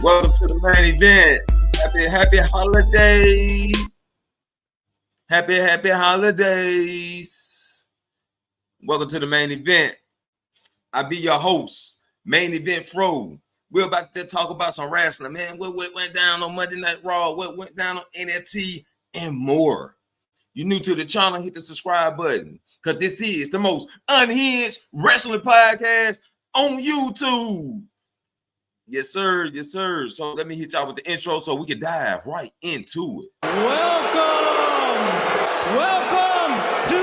Welcome to the main event. Happy holidays. Happy holidays. Welcome to the main event. I be your host, Main Event Fro. We're about to talk about some wrestling, man. What went down on Monday Night Raw, what went down on NXT, and more. You're new to the channel, hit the subscribe button, because this is the most unhinged wrestling podcast on YouTube. Yes, sir. Yes, sir. So let me hit y'all with the intro so we can dive right into it. Welcome to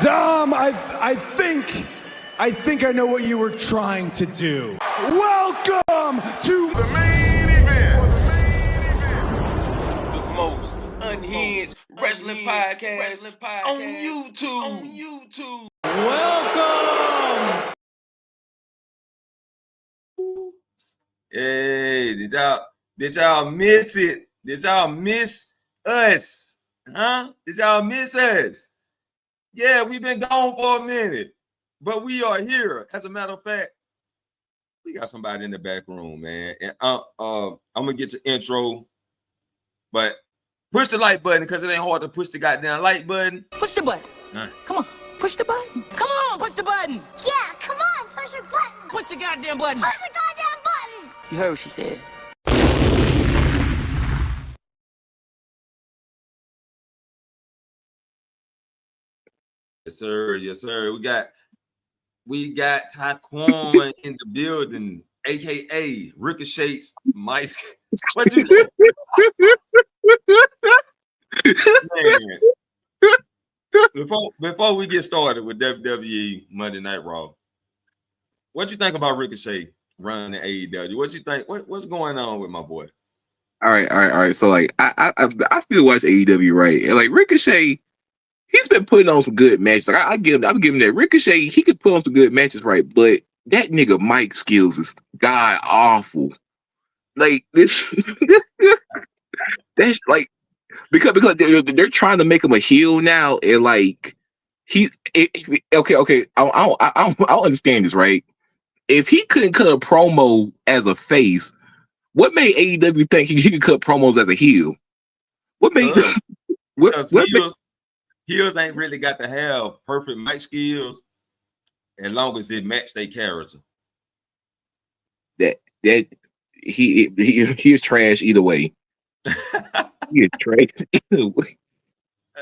Dom. I think I know what you were trying to do. Welcome to the main event. The most unhinged wrestling podcast on YouTube. Welcome. Hey, did y'all miss it? Did y'all miss us? Huh? Did y'all miss us? Yeah, we've been gone for a minute, but we are here. As a matter of fact, we got somebody in the back room, man. And I'm gonna get your intro, but push the like button because it ain't hard to push the goddamn like button. Push the button. Come on, push the button. Come on, push the button. Yeah, come on, push the button. Push the goddamn button. Push the goddamn button. You heard what she said. Yes, sir. Yes, sir. We got Taquan in the building, aka Ricochet's Mice. What you man? Before we get started with WWE Monday Night Raw, what you think about Ricochet running AEW? What you think? What's going on with my boy? All right. So like, I still watch AEW, right? And like Ricochet, he's been putting on some good matches. Like I'm giving that Ricochet, he could put on some good matches, right? But that nigga Mike skills is god awful. Like this, that's like because they're trying to make him a heel now, and like okay. I don't understand this, right? If he couldn't cut a promo as a face, what made AEW think he could cut promos as a heel? What made because what heels ain't really got to have perfect mic skills as long as it match their character. that he is trash either way. He is trash either way.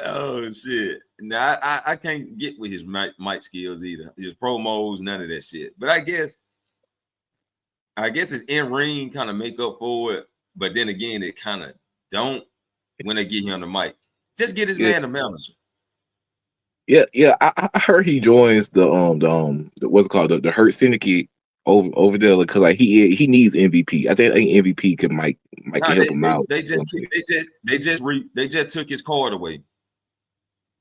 Oh shit! Now I can't get with his mic skills either. His promos, none of that shit. But I guess his in ring kind of make up for it. But then again, it kind of don't when they get him the mic. Just get his man a manager. Yeah. I heard he joins the what's it called, the Hurt Syndicate over there, because like he needs MVP. I think MVP might help him out. They just took his card away.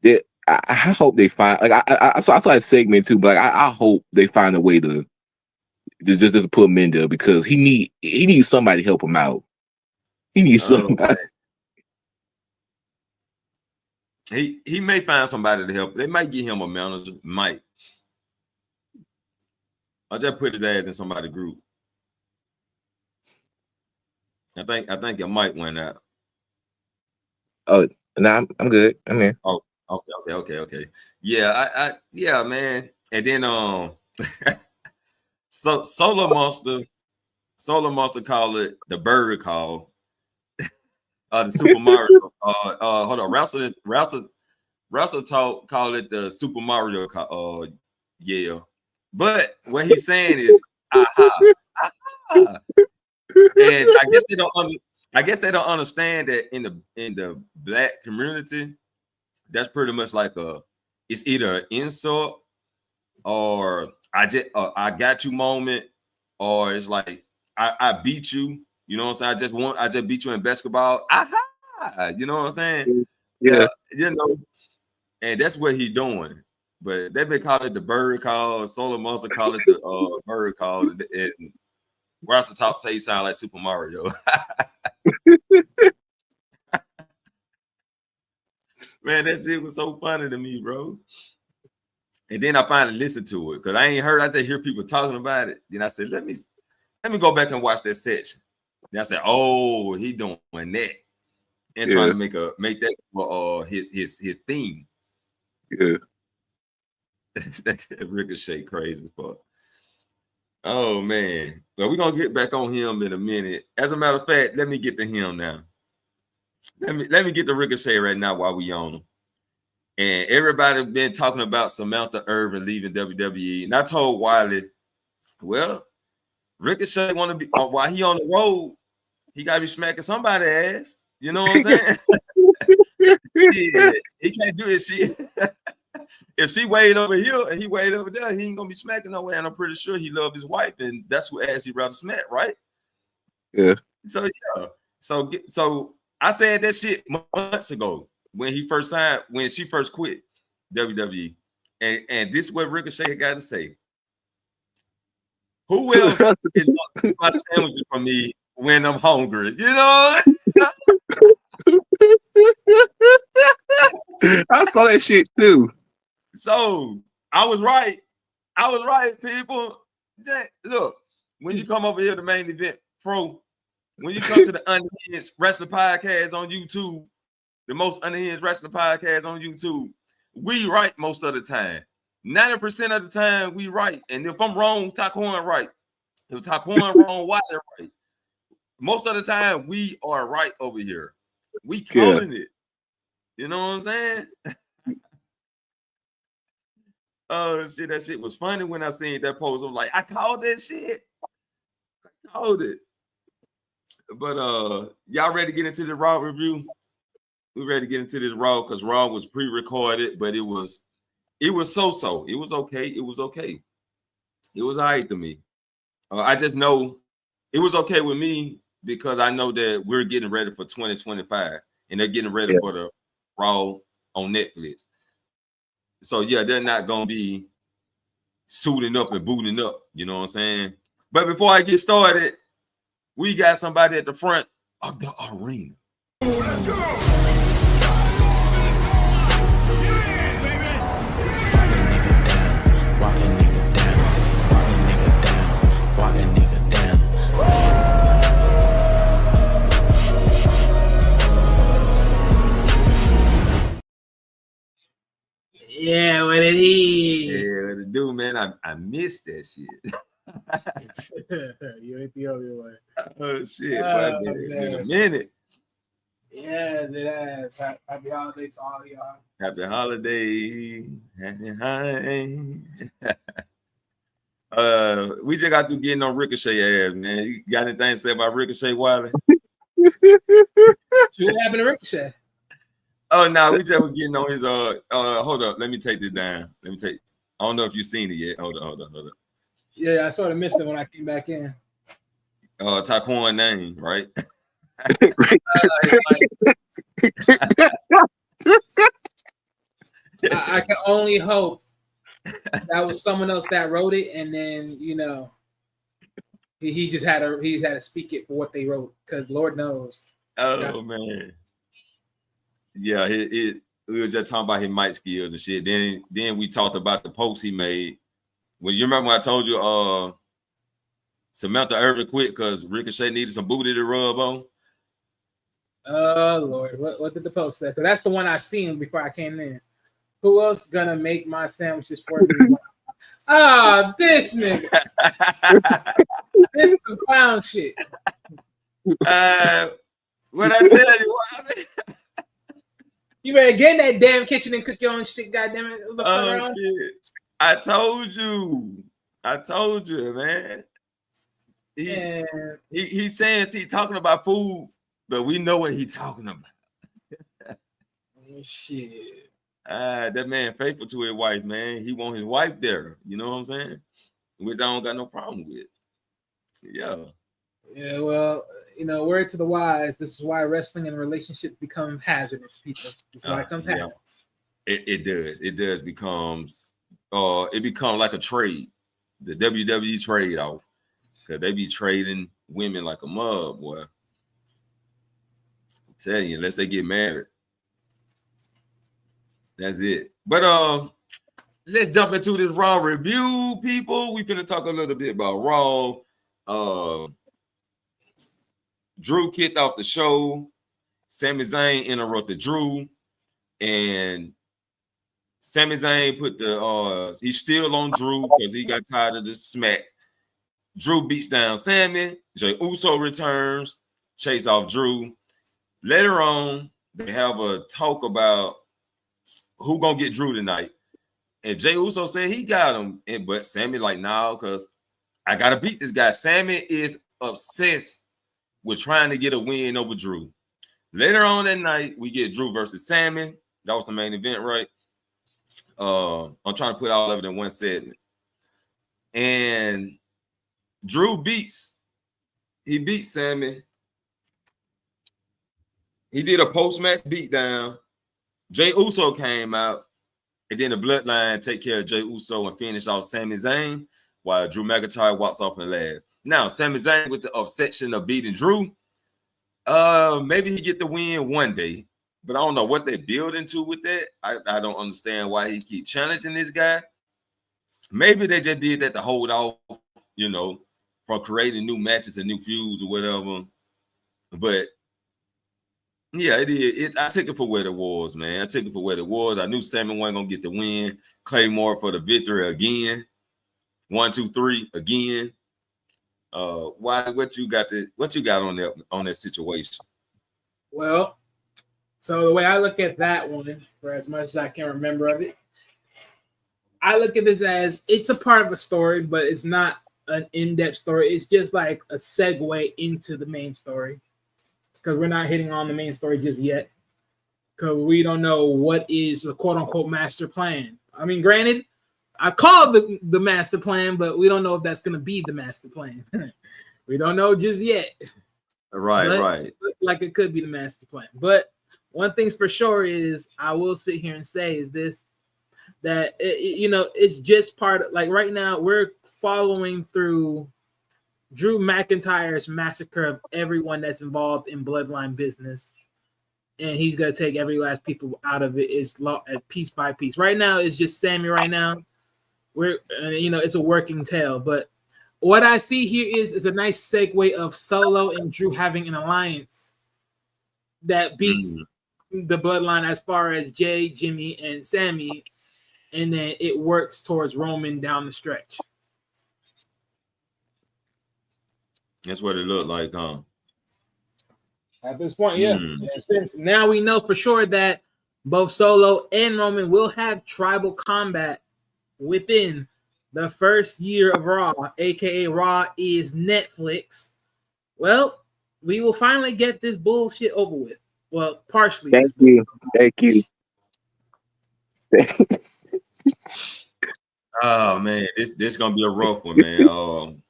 Yeah, I hope they find, like I saw that segment too, but like, I hope they find a way to just put him in there, because he needs somebody to help him out. He needs somebody. He may find somebody to help. They might get him a manager. Might. I'll just put his ass in somebody's group. I think it might win out. Oh, no, I'm good. I'm here. Oh, okay. Yeah, yeah, man. And then so Solar Monster call it the bird call. The Super Mario. Hold on. Russell call it the Super Mario call. Yeah. But what he's saying is aha. And I guess they don't understand that in the black community, that's pretty much like it's either an insult or I got you moment, or it's like I beat you. You know what I'm saying? I just beat you in basketball. Aha! You know what I'm saying? Yeah. You know, and that's what he's doing. But they've been calling it the bird call. Solar Monster call it the bird call. And Russell Talk say he sound like Super Mario. Man, that shit was so funny to me, bro. And then I finally listened to it because I ain't heard. I just hear people talking about it. Then I said, let me go back and watch that section. Then I said, oh, he doing that and trying to make that his theme. Yeah. That Ricochet crazy as fuck. Oh man. Well, we're gonna get back on him in a minute. As a matter of fact, let me get to him now. Let me get to Ricochet right now while we on him. And everybody been talking about Samantha Irvin leaving WWE. And I told Wiley, well, Ricochet want to be while he on the road, he gotta be smacking somebody's ass. You know what I'm saying? Yeah, he can't do it. If she weighed over here and he weighed over there, he ain't gonna be smacking no way. And I'm pretty sure he loved his wife, and that's who ass he rather smack, right? Yeah. So yeah. So I said that shit months ago when she first quit WWE. And this is what Ricochet got to say. Who else is gonna keep my sandwiches for me when I'm hungry? You know? I saw that shit too. So I was right. People. Look, when you come over here to Main Event Pro, when you come to the Unhinged Wrestling Podcast on YouTube, the most unhinged wrestling podcast on YouTube, we right most of the time. 90% of the time, we right. And if I'm wrong, Taquan right. If Taquan wrong, Wiley right. Most of the time, we are right over here. We calling it. You know what I'm saying? Oh shit, that shit was funny when I seen that post. I'm like, I called that shit. I called it. But y'all ready to get into the Raw review? We ready to get into this Raw because Raw was pre-recorded, but it was so-so. It was okay. It was okay. It was all right to me. I just know it was okay with me because I know that we're getting ready for 2025 and they're getting ready for the Raw on Netflix. So yeah, they're not gonna be suiting up and booting up, you know what I'm saying? But before I get started, we got somebody at the front of the arena. Yeah, what did he? Yeah, what it do, man? I missed that shit. You ain't the only one. Oh shit, but it's been a minute. Yeah, it has. Happy holidays to all y'all. Happy holiday. We just got to getting on Ricochet ass, man. You got anything to say about Ricochet, Wiley? What happened to Ricochet? Oh no, we just were getting on his hold up, let me take this down. I don't know if you've seen it yet. Hold up. Yeah, I sort of missed it when I came back in. Taquan name, right? I can only hope that was someone else that wrote it, and then he just had to speak it for what they wrote, because Lord knows. Oh man, yeah. We were just talking about his mic skills and shit. Then we talked about the post he made. Well, you remember when I told you Samantha Irvin quit because Ricochet needed some booty to rub on? Oh Lord, what did the post say? So that's the one I seen before I came in. Who else gonna make my sandwiches for me? This nigga. This is some clown shit. What I tell you? You better get in that damn kitchen and cook your own shit, goddamn it. Oh shit! I told you, man. He's saying he's talking about food, but we know what he's talking about. Shit. That man faithful to his wife, man. He want his wife there. You know what I'm saying? Which I don't got no problem with. Yeah. Yeah, well, word to the wise, this is why wrestling and relationships become hazardous, people. This is why it becomes hazardous. It does. It does becomes it becomes like a trade. The WWE trade off. Because they be trading women like a mug, boy. I'm telling you, unless they get married. That's it. But let's jump into this Raw review, people. We finna talk a little bit about Raw. Drew kicked off the show. Sami Zayn interrupted Drew, and Sami Zayn put he's still on Drew because he got tired of the smack. Drew beats down Sami. Jey Uso returns, chase off Drew. Later on, they have a talk about who gonna get Drew tonight. And Jey Uso said he got him, but Sami like, no, because I gotta beat this guy. Sami is obsessed with trying to get a win over Drew. Later on that night, we get Drew versus Sami. That was the main event, right? I'm trying to put all of it in one segment. And Drew beats Sami. He did a post-match beatdown. Jey Uso came out, and then the Bloodline take care of Jey Uso and finish off Sami Zayn, while Drew McIntyre walks off and laughs. Now, Sami Zayn with the obsession of beating Drew, maybe he get the win one day, but I don't know what they build into with that. I don't understand why he keep challenging this guy. Maybe they just did that to hold off, from creating new matches and new feuds or whatever. But yeah, it is. I took it for what it was, man. I took it for what it was. I knew Sami wasn't gonna get the win. Claymore for the victory again. 1, 2, 3 again. What you got on that situation? Well, so the way I look at that one, for as much as I can remember of it, I look at this as it's a part of a story, but it's not an in-depth story. It's just like a segue into the main story, because we're not hitting on the main story just yet, because we don't know what is the quote-unquote master plan. I mean, granted, I called the master plan, but we don't know if that's going to be the master plan. We don't know just yet. Right. Look like it could be the master plan. But one thing's for sure is I will sit here and say is this, that it's just part of, like, right now we're following through Drew McIntyre's massacre of everyone that's involved in bloodline business, and he's gonna take every last people out of it is piece by piece. Right now it's just Sami. Right now we're it's a working tale, but what I see here is a nice segue of Solo and Drew having an alliance that beats the bloodline as far as Jay, Jimmy, and Sami and then it works towards Roman down the stretch. That's what it looked like, huh? At this point, yeah. And since now we know for sure that both Solo and Roman will have tribal combat within the first year of Raw, aka Raw is Netflix. Well, we will finally get this bullshit over with. Well, partially. Thank you. Oh man, this gonna be a rough one, man.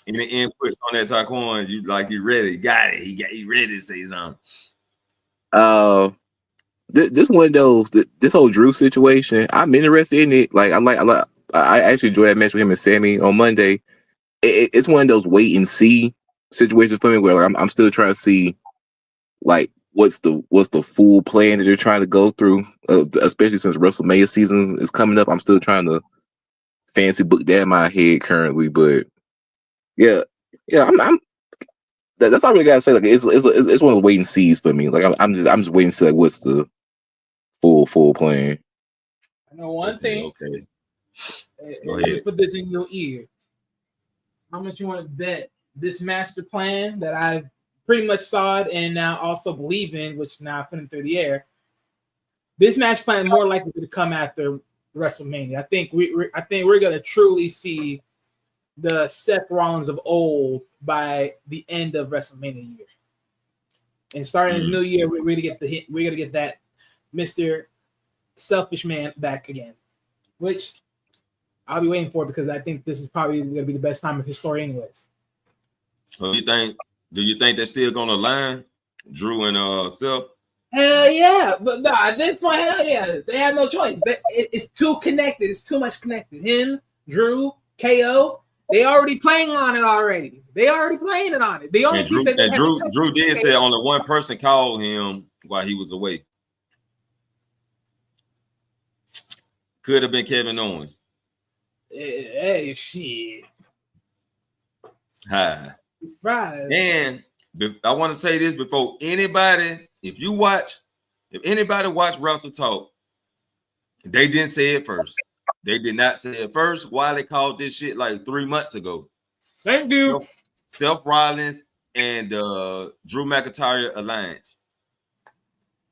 Any inputs on that, Taquan? You ready? You got it. He ready to say something. This one of those. This whole Drew situation, I'm interested in it. Like I actually enjoyed that match with him and Sammy on Monday. It's one of those wait and see situations for me where like, I'm still trying to see like what's the full plan that they're trying to go through, especially since WrestleMania season is coming up. I'm still trying to fancy book that in my head currently, but yeah, I'm that's all I really gotta say. Like it's one of the wait and sees for me. Like I'm just waiting to see like what's the full plan. I know one thing. Okay. Go ahead. Put this in your ear. How much you want to bet this master plan that I pretty much saw it and now also believe in, which now I put it through the air? This match plan more likely to come after WrestleMania. I think we're gonna truly see the Seth Rollins of old by the end of WrestleMania year. And starting the new year, we're gonna get the hit. We're gonna get that Mr. Selfish Man back again, which I'll be waiting for because I think this is probably gonna be the best time of his story, anyways. So do you think they're still gonna line Drew and Seth? Hell yeah, but no, at this point, hell yeah, they have no choice. It's too connected. It's too much connected. Him, Drew, KO. They already playing on it already. They already playing it on it. The only Drew did say only one person called him while he was away. Could have been Kevin Owens. Hey, shit. Hi. Surprise. And I want to say this before anybody, if anybody watch Wrestle Talk, they didn't say it first. They did not say it first. Why they called this shit like 3 months ago? Thank you. Seth Rollins and Drew McIntyre alliance.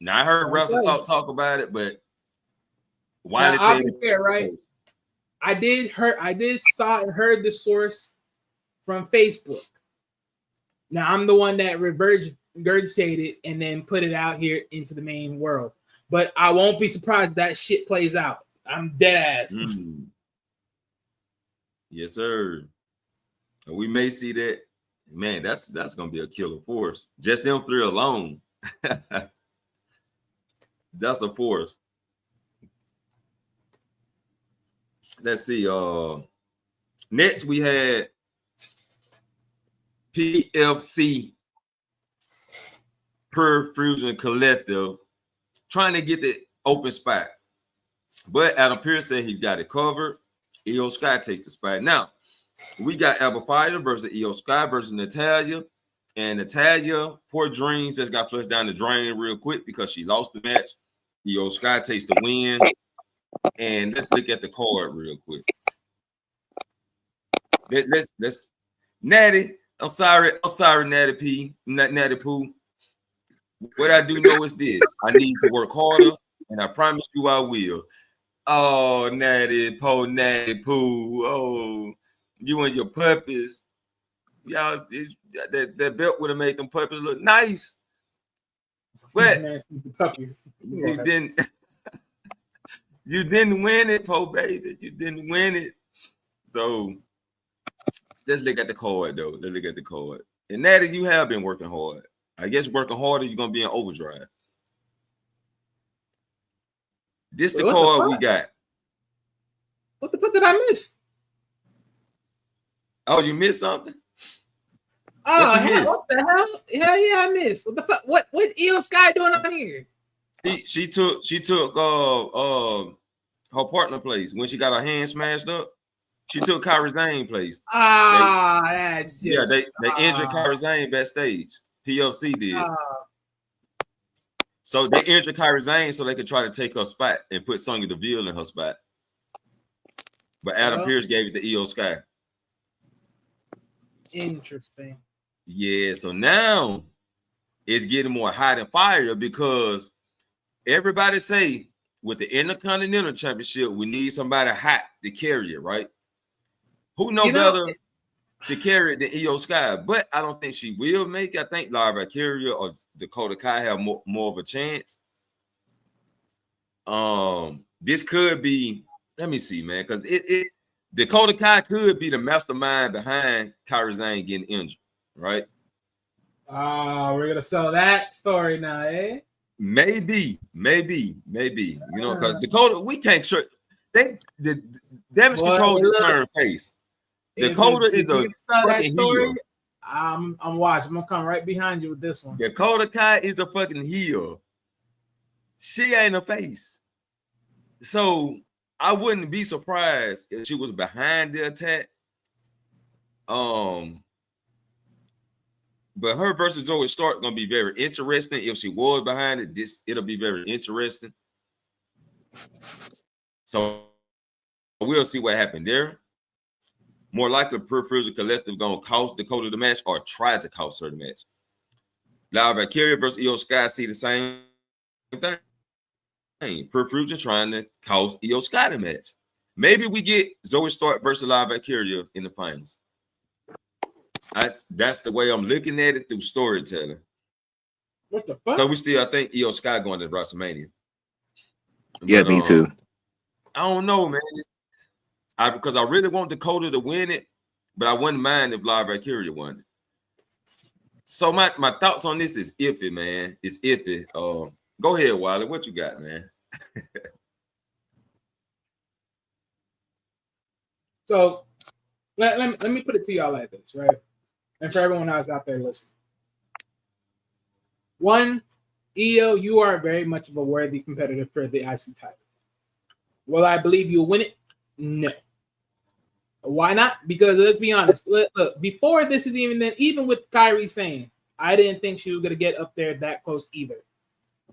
Now I heard Wrestle talk about it, but why they say it fair, right? I did saw and heard the source from Facebook. Now I'm the one that regurgitated and then put it out here into the main world. But I won't be surprised if that shit plays out. I'm dead ass. Yes, sir. And we may see that. Man, that's gonna be a killer force. Just them three alone. That's a force. Let's see. Next we had PFC Perfusion Collective trying to get the open spot. But Adam Pearce said he's got it covered. Io Sky takes the spot. Now, we got Alba Fire versus Io Sky versus Natalya. And Natalya, poor dreams, just got flushed down the drain real quick because she lost the match. Io Sky takes the win. And let's look at the card real quick. Let's Natty. I'm sorry, Natty P. Natty Pooh. What I do know is this: I need to work harder, and I promise you I will. Oh, Natty Pooh. Oh, you and your puppies. Y'all, that belt would have made them puppies look nice. But you didn't. You didn't win it, Poe baby. You didn't win it. So let's look at the card, though. Let's look at the card. And Natty, you have been working hard. I guess working harder, you're gonna be in overdrive. This the card we got. What the fuck did I miss? Oh, you missed something? Oh, what the hell? Hell yeah, I missed. What the fuck? What Io Sky doing on here? She took her partner place when she got her hand smashed up. She took Kairi Sane place. That's just they injured Kairi Sane backstage. PFC did. So they injured Kairi Sane so they could try to take her spot and put Sonya Deville in her spot. but Adam Pearce gave it to Io Sky. Interesting. Yeah, so now it's getting more hot and fire because everybody say with the Intercontinental Championship, we need somebody hot to carry it, right? Who know better to carry it than Io Sky? But I don't think she will make it. I think Lara Valkyria or Dakota Kai have more of a chance. This could be, let me see, man, because Dakota Kai could be the mastermind behind Kairi Sane getting injured, right? We're gonna sell that story now, eh? Maybe. You know, because Dakota, we can't sure the damage control determine pace. Dakota is a fucking heel. I'm watching. I'm gonna come right behind you with this one. Dakota Kai is a fucking heel. She ain't a face. So I wouldn't be surprised if she was behind the attack. But her versus Zoe Stark gonna be very interesting. If she was behind it, it'll be very interesting. So we'll see what happened there. More likely, Peripheral Collective gonna cost Dakota the match or try to cost her the match. Lara Valkyria versus Io Sky see the same thing. Peripheral trying to cost Io Sky the match. Maybe we get Zoe Stark versus Lara Valkyria in the finals. That's the way I'm looking at it through storytelling. What the fuck? Because I think Io Sky going to WrestleMania. Yeah, me too. I don't know, man. Because I really want Dakota to win it, but I wouldn't mind if Lara Valkyria won it. So my thoughts on this is iffy, man. It's iffy. Go ahead, Wiley. What you got, man? So let me put it to y'all like this, right? And for everyone else out there listening. One, Io, you are very much of a worthy competitor for the IC title. Will I believe you'll win it? No. Why not? Because let's be honest. Look, before this is even with Kairi Sane, I didn't think she was going to get up there that close either.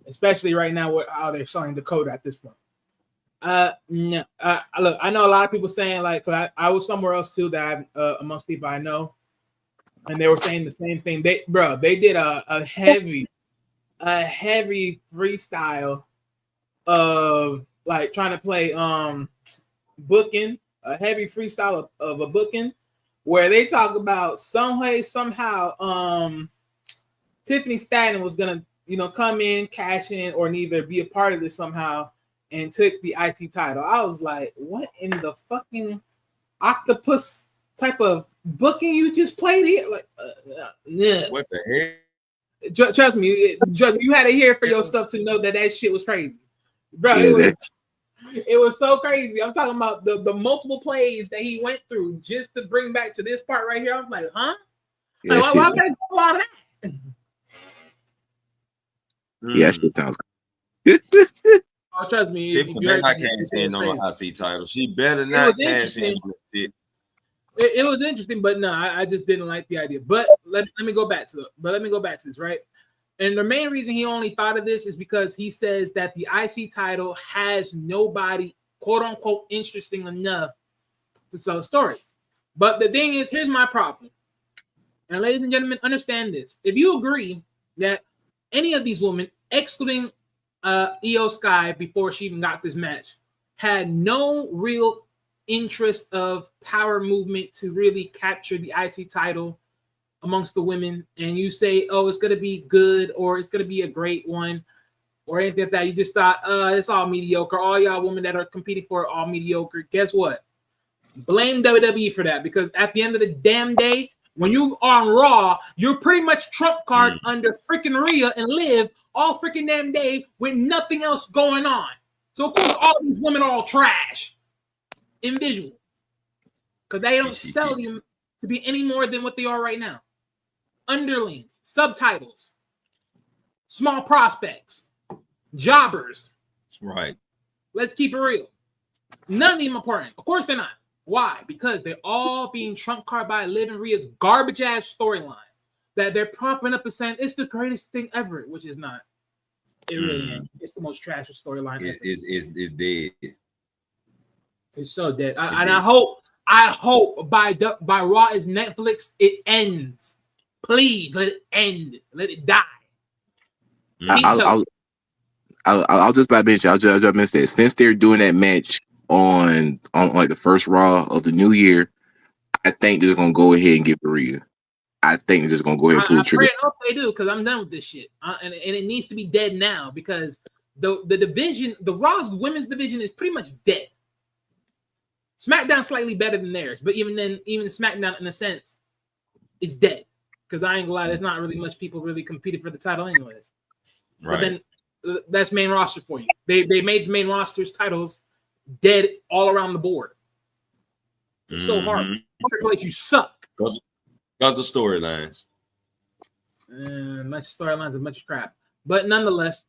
Especially right now with how they're selling Dakota at this point. No. Look, I know a lot of people saying like, cause I was somewhere else too that amongst people I know, and they were saying the same thing. They did a heavy freestyle of like trying to play booking, a heavy freestyle of a booking where they talk about some way somehow Tiffany Stratton was gonna come in, cash in, or neither be a part of this somehow. And took the IC title. I was like, what in the fucking octopus type of booking you just played here? Like, yeah. What the heck? Trust me, you had to hear it for yourself to know that shit was crazy. Bro, it was so crazy. I'm talking about the multiple plays that he went through just to bring back to this part right here. I'm like, huh? Yeah, like, why gotta do a lot of that? Yeah, shit sounds good. Oh, trust me. Tiffany better not cash in on the IC title. She better not cash in. It was interesting, but no, I just didn't like the idea. But let me go back to this, right? And the main reason he only thought of this is because he says that the IC title has nobody, quote unquote, interesting enough to sell stories. But the thing is, here's my problem. And ladies and gentlemen, understand this. If you agree that any of these women, excluding Io Sky before she even got this match, had no real interest of power movement to really capture the IC title amongst the women, and you say, oh, it's going to be good or it's going to be a great one or anything like that, you just thought, it's all mediocre. All y'all women that are competing for it, all mediocre. Guess what? Blame WWE for that, because at the end of the damn day, when you are on Raw, you're pretty much trump card under freaking Rhea and Liv all freaking damn day with nothing else going on. So, of course, all these women are all trash in visual because they don't sell them to be any more than what they are right now. Underlings, subtitles, small prospects, jobbers. Right. Let's keep it real. None of them are important. Of course they're not. Why? Because they're all being trump card by Liv and Rhea's garbage ass storyline that they're propping up and saying it's the greatest thing ever, which is not. It really ain't. It's the most trash storyline ever. It's dead. It's so dead. And I hope by Raw is Netflix, it ends. Please let it end. Let it die. I'll just by mention. I'll just mention that since they're doing that match on like the first Raw of the new year, I think they're gonna go ahead and get Maria. I think they're just gonna go ahead and pull the trigger. I hope they do, because I'm done with this shit, and it needs to be dead now, because the division, the Raw's women's division, is pretty much dead. SmackDown slightly better than theirs, but even SmackDown in a sense is dead, because I ain't gonna lie, there's not really much people really competing for the title anyways. Right. But then that's main roster for you. They made the main roster's titles dead all around the board. It's so hard. Place you suck. Because of storylines. Much storylines and much crap. But nonetheless,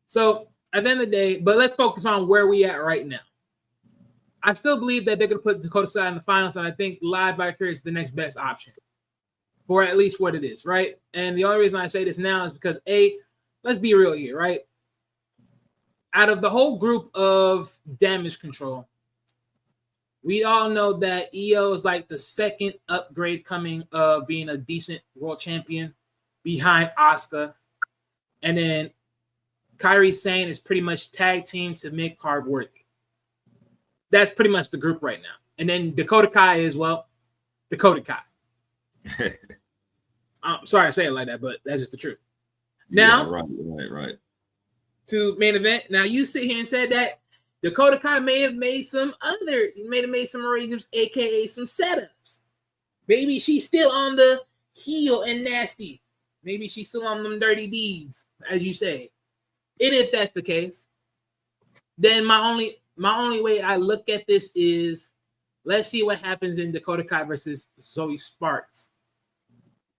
so at the end of the day, but let's focus on where we at right now. I still believe that they're going to put Dakota Kai in the finals, and I think Live by Curious is the next best option for at least what it is, right? And the only reason I say this now is because, let's be real here, right? Out of the whole group of Damage Control, we all know that EO is like the second upgrade coming of being a decent world champion behind Asuka. And then Kairi Sane is pretty much tag team to mid-card worthy. That's pretty much the group right now. And then Dakota Kai is, well, Dakota Kai. I'm sorry to say it like that, but that's just the truth. Now, yeah, right. To main event. Now, you sit here and said that Dakota Kai may have made some arrangements, aka some setups. Maybe she's still on the heel and nasty. Maybe she's still on them dirty deeds, as you say. And if that's the case, then my only way I look at this is, let's see what happens in Dakota Kai versus Zoe Sparks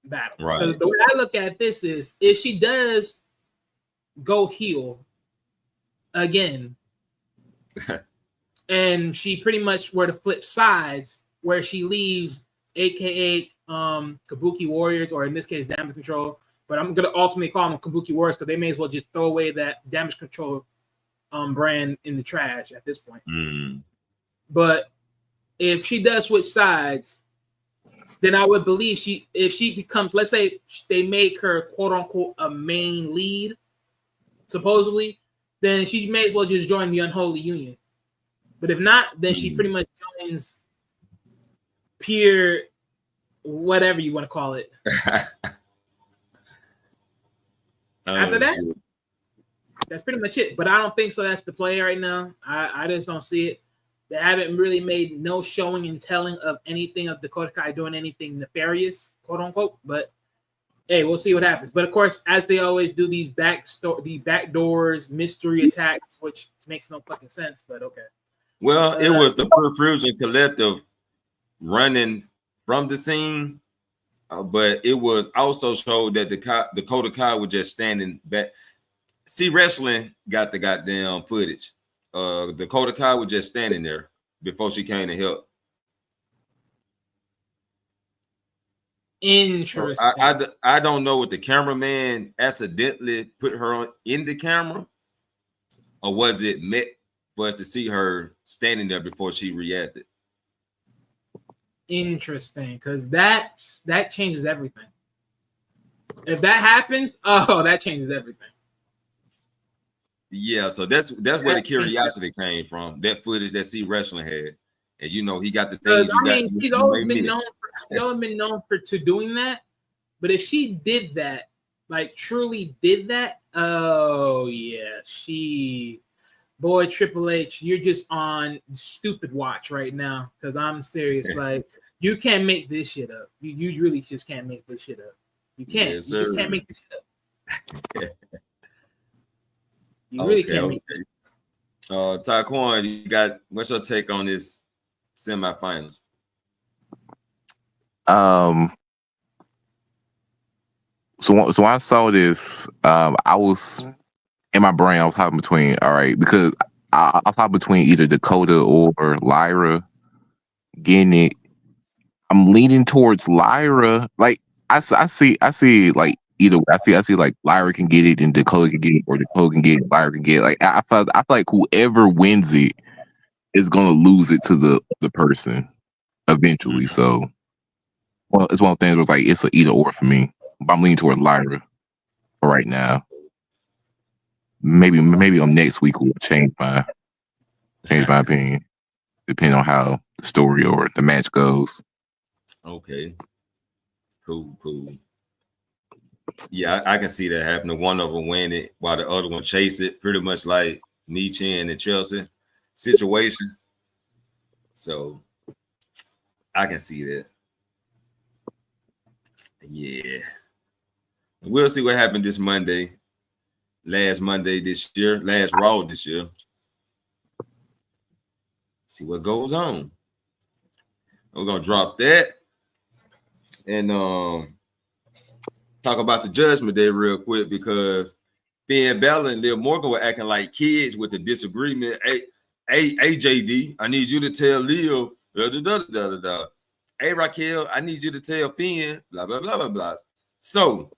battle. Right. Because the way I look at this is, if she does go heel again, and she pretty much were to flip sides, where she leaves, aka Kabuki Warriors, or in this case Damage Control, but I'm gonna ultimately call them Kabuki Warriors because they may as well just throw away that Damage Control brand in the trash at this point. But if she does switch sides, then I would believe if she becomes, let's say they make her quote unquote a main lead, supposedly, then she may as well just join the Unholy Union. But if not, then she pretty much joins pure whatever you want to call it. After that, that's pretty much it. But I don't think so. That's the play right now. I just don't see it. They haven't really made no showing and telling of anything of Dakota Kai doing anything nefarious, quote unquote. But hey, we'll see what happens. But of course, as they always do, these back doors, mystery attacks, which makes no fucking sense. But okay. Well, it was the Perfusion Collective running from the scene, but it was also showed that Dakota Kai was just standing back. See, wrestling got the goddamn footage. Dakota Kai was just standing there before she came to help. Interesting. I don't know if the cameraman accidentally put her on in the camera, or was it meant for us to see her standing there before she reacted. Interesting, because that changes everything. If that happens, that changes everything. Yeah, so that's where the curiosity came from. That footage that C Wrestling had, and he got the things. She's always been known for doing that. But if she did that, like truly did that, oh yeah, boy, Triple H, you're just on stupid watch right now. Because I'm serious, like you can't make this shit up. You really just can't make this shit up. You can't. Yes, you just can't make this shit up. You really can't make this shit up. Taquan, what's your take on this semifinals? So when I saw this, I was in my brain. I was talking between because I was talking between either Dakota or Lyra getting it. I'm leaning towards Lyra. Like I see like either way. I see like Lyra can get it and Dakota can get it, or Dakota can get it, Lyra can get it. Like I feel like whoever wins it is gonna lose it to the person eventually. So, well, it's one of those things where it's like it's an either or for me. But I'm leaning towards Lyra for right now. Maybe on next week we'll change my opinion, depending on how the story or the match goes. Okay. Cool. Yeah, I can see that happening. One of them win it while the other one chase it, pretty much like Nietzsche and the Chelsea situation. So I can see that. Yeah. We'll see what happened this Monday. Last Monday this year, last Raw this year. See what goes on. We're gonna drop that and talk about the Judgment Day real quick because Finn Balor and Liv Morgan were acting like kids with the disagreement. Hey, JD, I need you to tell Liv, Hey, Raquel, I need you to tell Finn, blah, blah, blah, blah, blah. So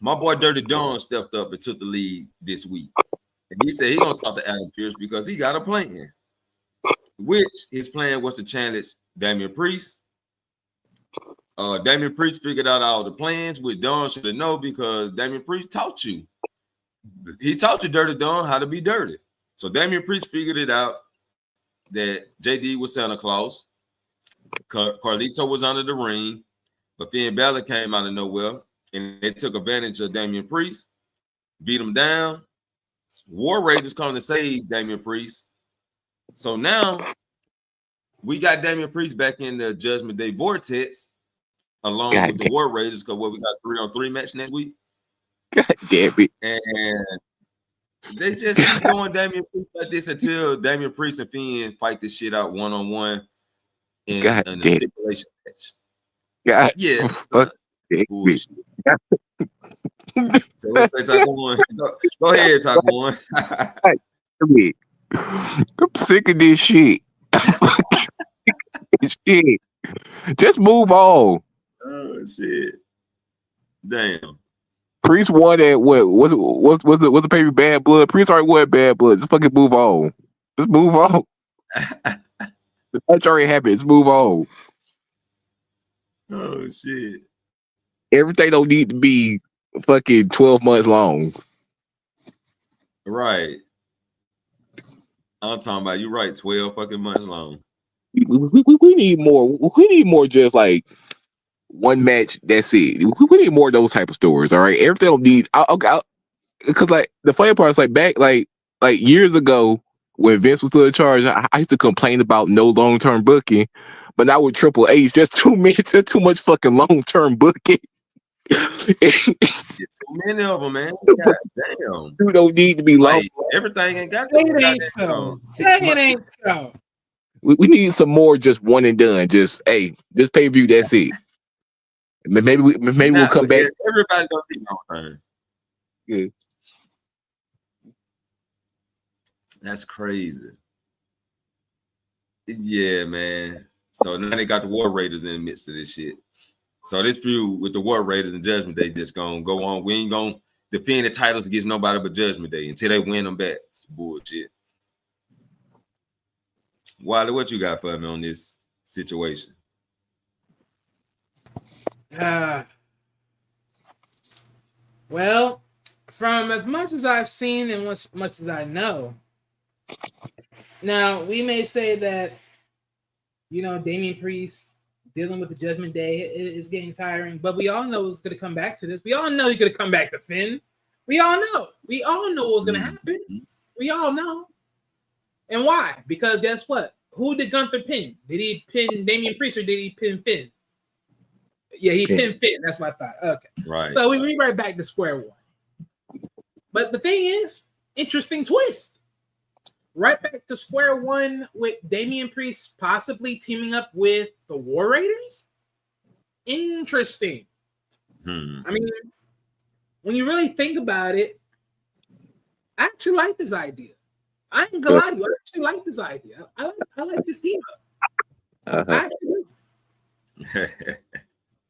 my boy Dirty Dawn stepped up and took the lead this week. And he said he's gonna talk to Adam Pearce because he got a plan. Which his plan was to challenge Damian Priest. Damian Priest figured out all the plans, which Dawn should have known because Damian Priest taught you. He taught you, Dirty Dawn, how to be dirty. So Damian Priest figured it out that JD was Santa Claus. Carlito was under the ring, but Finn Balor came out of nowhere and they took advantage of Damian Priest, beat him down. War Raiders come to save Damian Priest. So now we got Damian Priest back in the Judgment Day Vortex along with the War Raiders because we got 3-on-3 match next week. God damn it. And they just keep doing Damian Priest like this until Damian Priest and Finn fight this shit out one-on-one in a stipulation match. God, yeah. Fuck So let's say Taco One. Go ahead, Taco One. I'm sick of this shit. Shit. Just move on. Oh shit. Damn. Priest won at what? What's the pay Bad Blood? Priest already won Bad Blood. Just fucking move on. Just move on. The match already happened. Just move on. Oh shit. Everything don't need to be fucking 12 months long. Right. I'm talking about you right, 12 fucking months long. We need more. We need more just like one match, that's it. We need more of those type of stories, all right? Everything don't need because like the funny part is like back like years ago when Vince was still in charge, I used to complain about no long-term booking, but now with Triple H, just too much fucking long-term booking. Too many of them, man. God damn. You don't need to be like, long. Everything ain't got it ain't so. Say it ain't so. We need some more just one and done. Just this pay-per-view, that's it. Maybe we'll come back. Everybody gonna be long term. Yeah. That's crazy. Yeah, man. So now they got the War Raiders in the midst of this shit. So this feud with the War Raiders and Judgment Day just gonna go on. We ain't gonna defend the titles against nobody but Judgment Day until they win them back. It's bullshit. Wiley, what you got for me on this situation? Well, from as much as I've seen and as much as I know, now we may say that, Damian Priest dealing with the Judgment Day is getting tiring, but we all know it's going to come back to this. We all know he's going to come back to Finn. We all know. We all know what's going to happen. We all know. And why? Because guess what? Who did Gunther pin? Did he pin Damian Priest or did he pin Finn? Yeah, he pinned Finn. That's what I thought. Okay. Right. So we right back to square one. But the thing is, interesting twist. Right back to square one with Damian Priest possibly teaming up with the War Raiders. Interesting. I mean, when you really think about it, I actually like this idea. I ain't gonna lie to you. I actually like this idea. I like this team up. I actually do.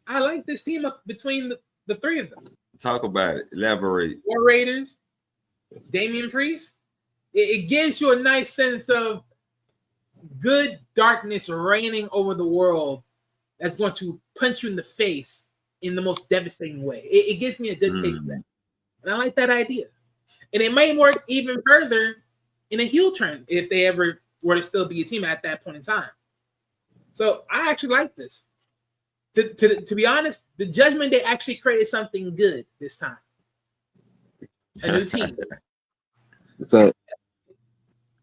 I like this team up between the three of them. Talk about it. Elaborate. War Raiders, Damian Priest. It gives you a nice sense of good darkness reigning over the world that's going to punch you in the face in the most devastating way. It gives me a good taste of that. And I like that idea. And it may work even further in a heel turn if they ever were to still be a team at that point in time. So I actually like this. To be honest, the Judgment Day actually created something good this time. A new team. So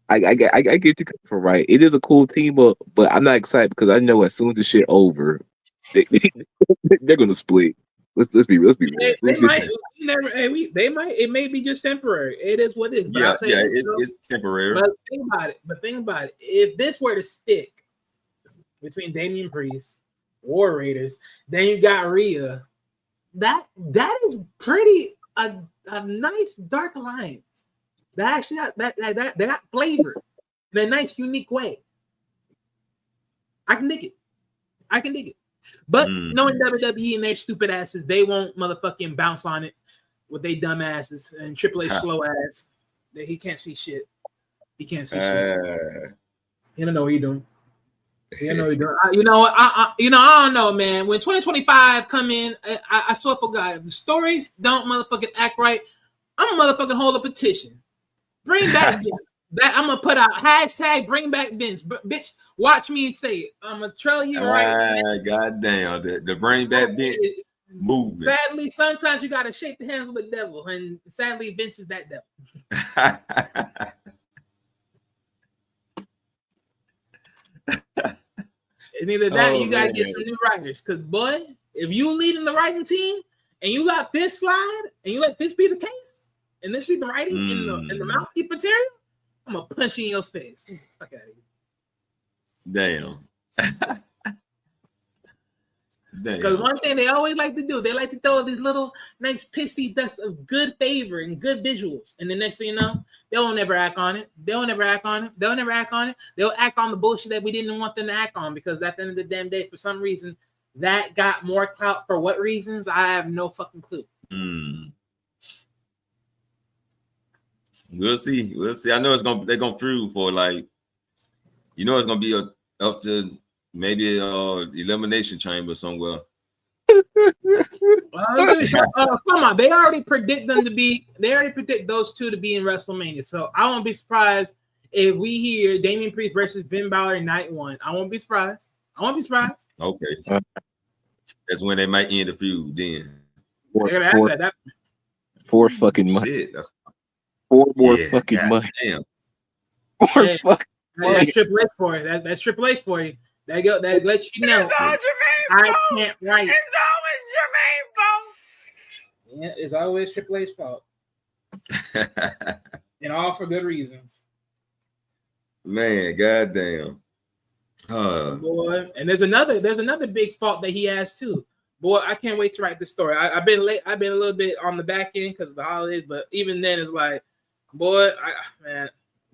I get you from right. It is a cool team up, but I'm not excited because I know as soon as the shit over, they're gonna split. Let's be real. They might. They might. It may be just temporary. It is what it is. But It's temporary. But think about it. If this were to stick between Damian Priest, War Raiders, then you got Rhea. That is pretty a nice dark alliance. That actually that got flavor in a nice, unique way. I can dig it. But knowing WWE and their stupid asses, they won't motherfucking bounce on it with they dumb asses and Triple H slow ass. That he can't see shit. He can't see shit. He don't know what he's doing. He don't know what he's doing. You know what? I don't know, man. When 2025 come in, I swear for God, if the stories don't motherfucking act right, I'm gonna motherfucking hold a petition. Bring back Vince. I'm gonna put out hashtag bring back Vince. Bitch, watch me say it. I'm gonna trail you right. God damn, the bring back Vince movement. Sadly, sometimes you gotta shake the hands of the devil, and sadly, Vince is that devil. It's either that or you gotta get some new writers. Cause boy, if you leading the writing team and you let this slide and you let this be the case, and this be the writing in the mouthpiece material, I'm gonna punch you in your face. Fuck out of here. Damn. Because one thing they always like to do, they like to throw these little nice pissy dust of good favor and good visuals. And the next thing you know, they'll never act on it. They'll act on the bullshit that we didn't want them to act on, because at the end of the damn day, for some reason, that got more clout. For what reasons? I have no fucking clue. We'll see. I know they're gonna prove for it's gonna be up to maybe elimination chamber somewhere. Come on, they already predict those two to be in WrestleMania. So I won't be surprised if we hear Damian Priest versus Finn Balor night one. I won't be surprised. Okay. That's when they might end the feud then. Four fucking months. Shit, 4 more fucking months. Damn. That's Triple H for you. That's Triple H for you. That lets you know. I can't write. It's always Jermaine's fault. Yeah, it's always Triple H's fault. And all for good reasons. Man, goddamn. Boy, and there's another big fault that he has too. Boy, I can't wait to write this story. I've been late. I've been a little bit on the back end because of the holidays, but even then, it's like, boy,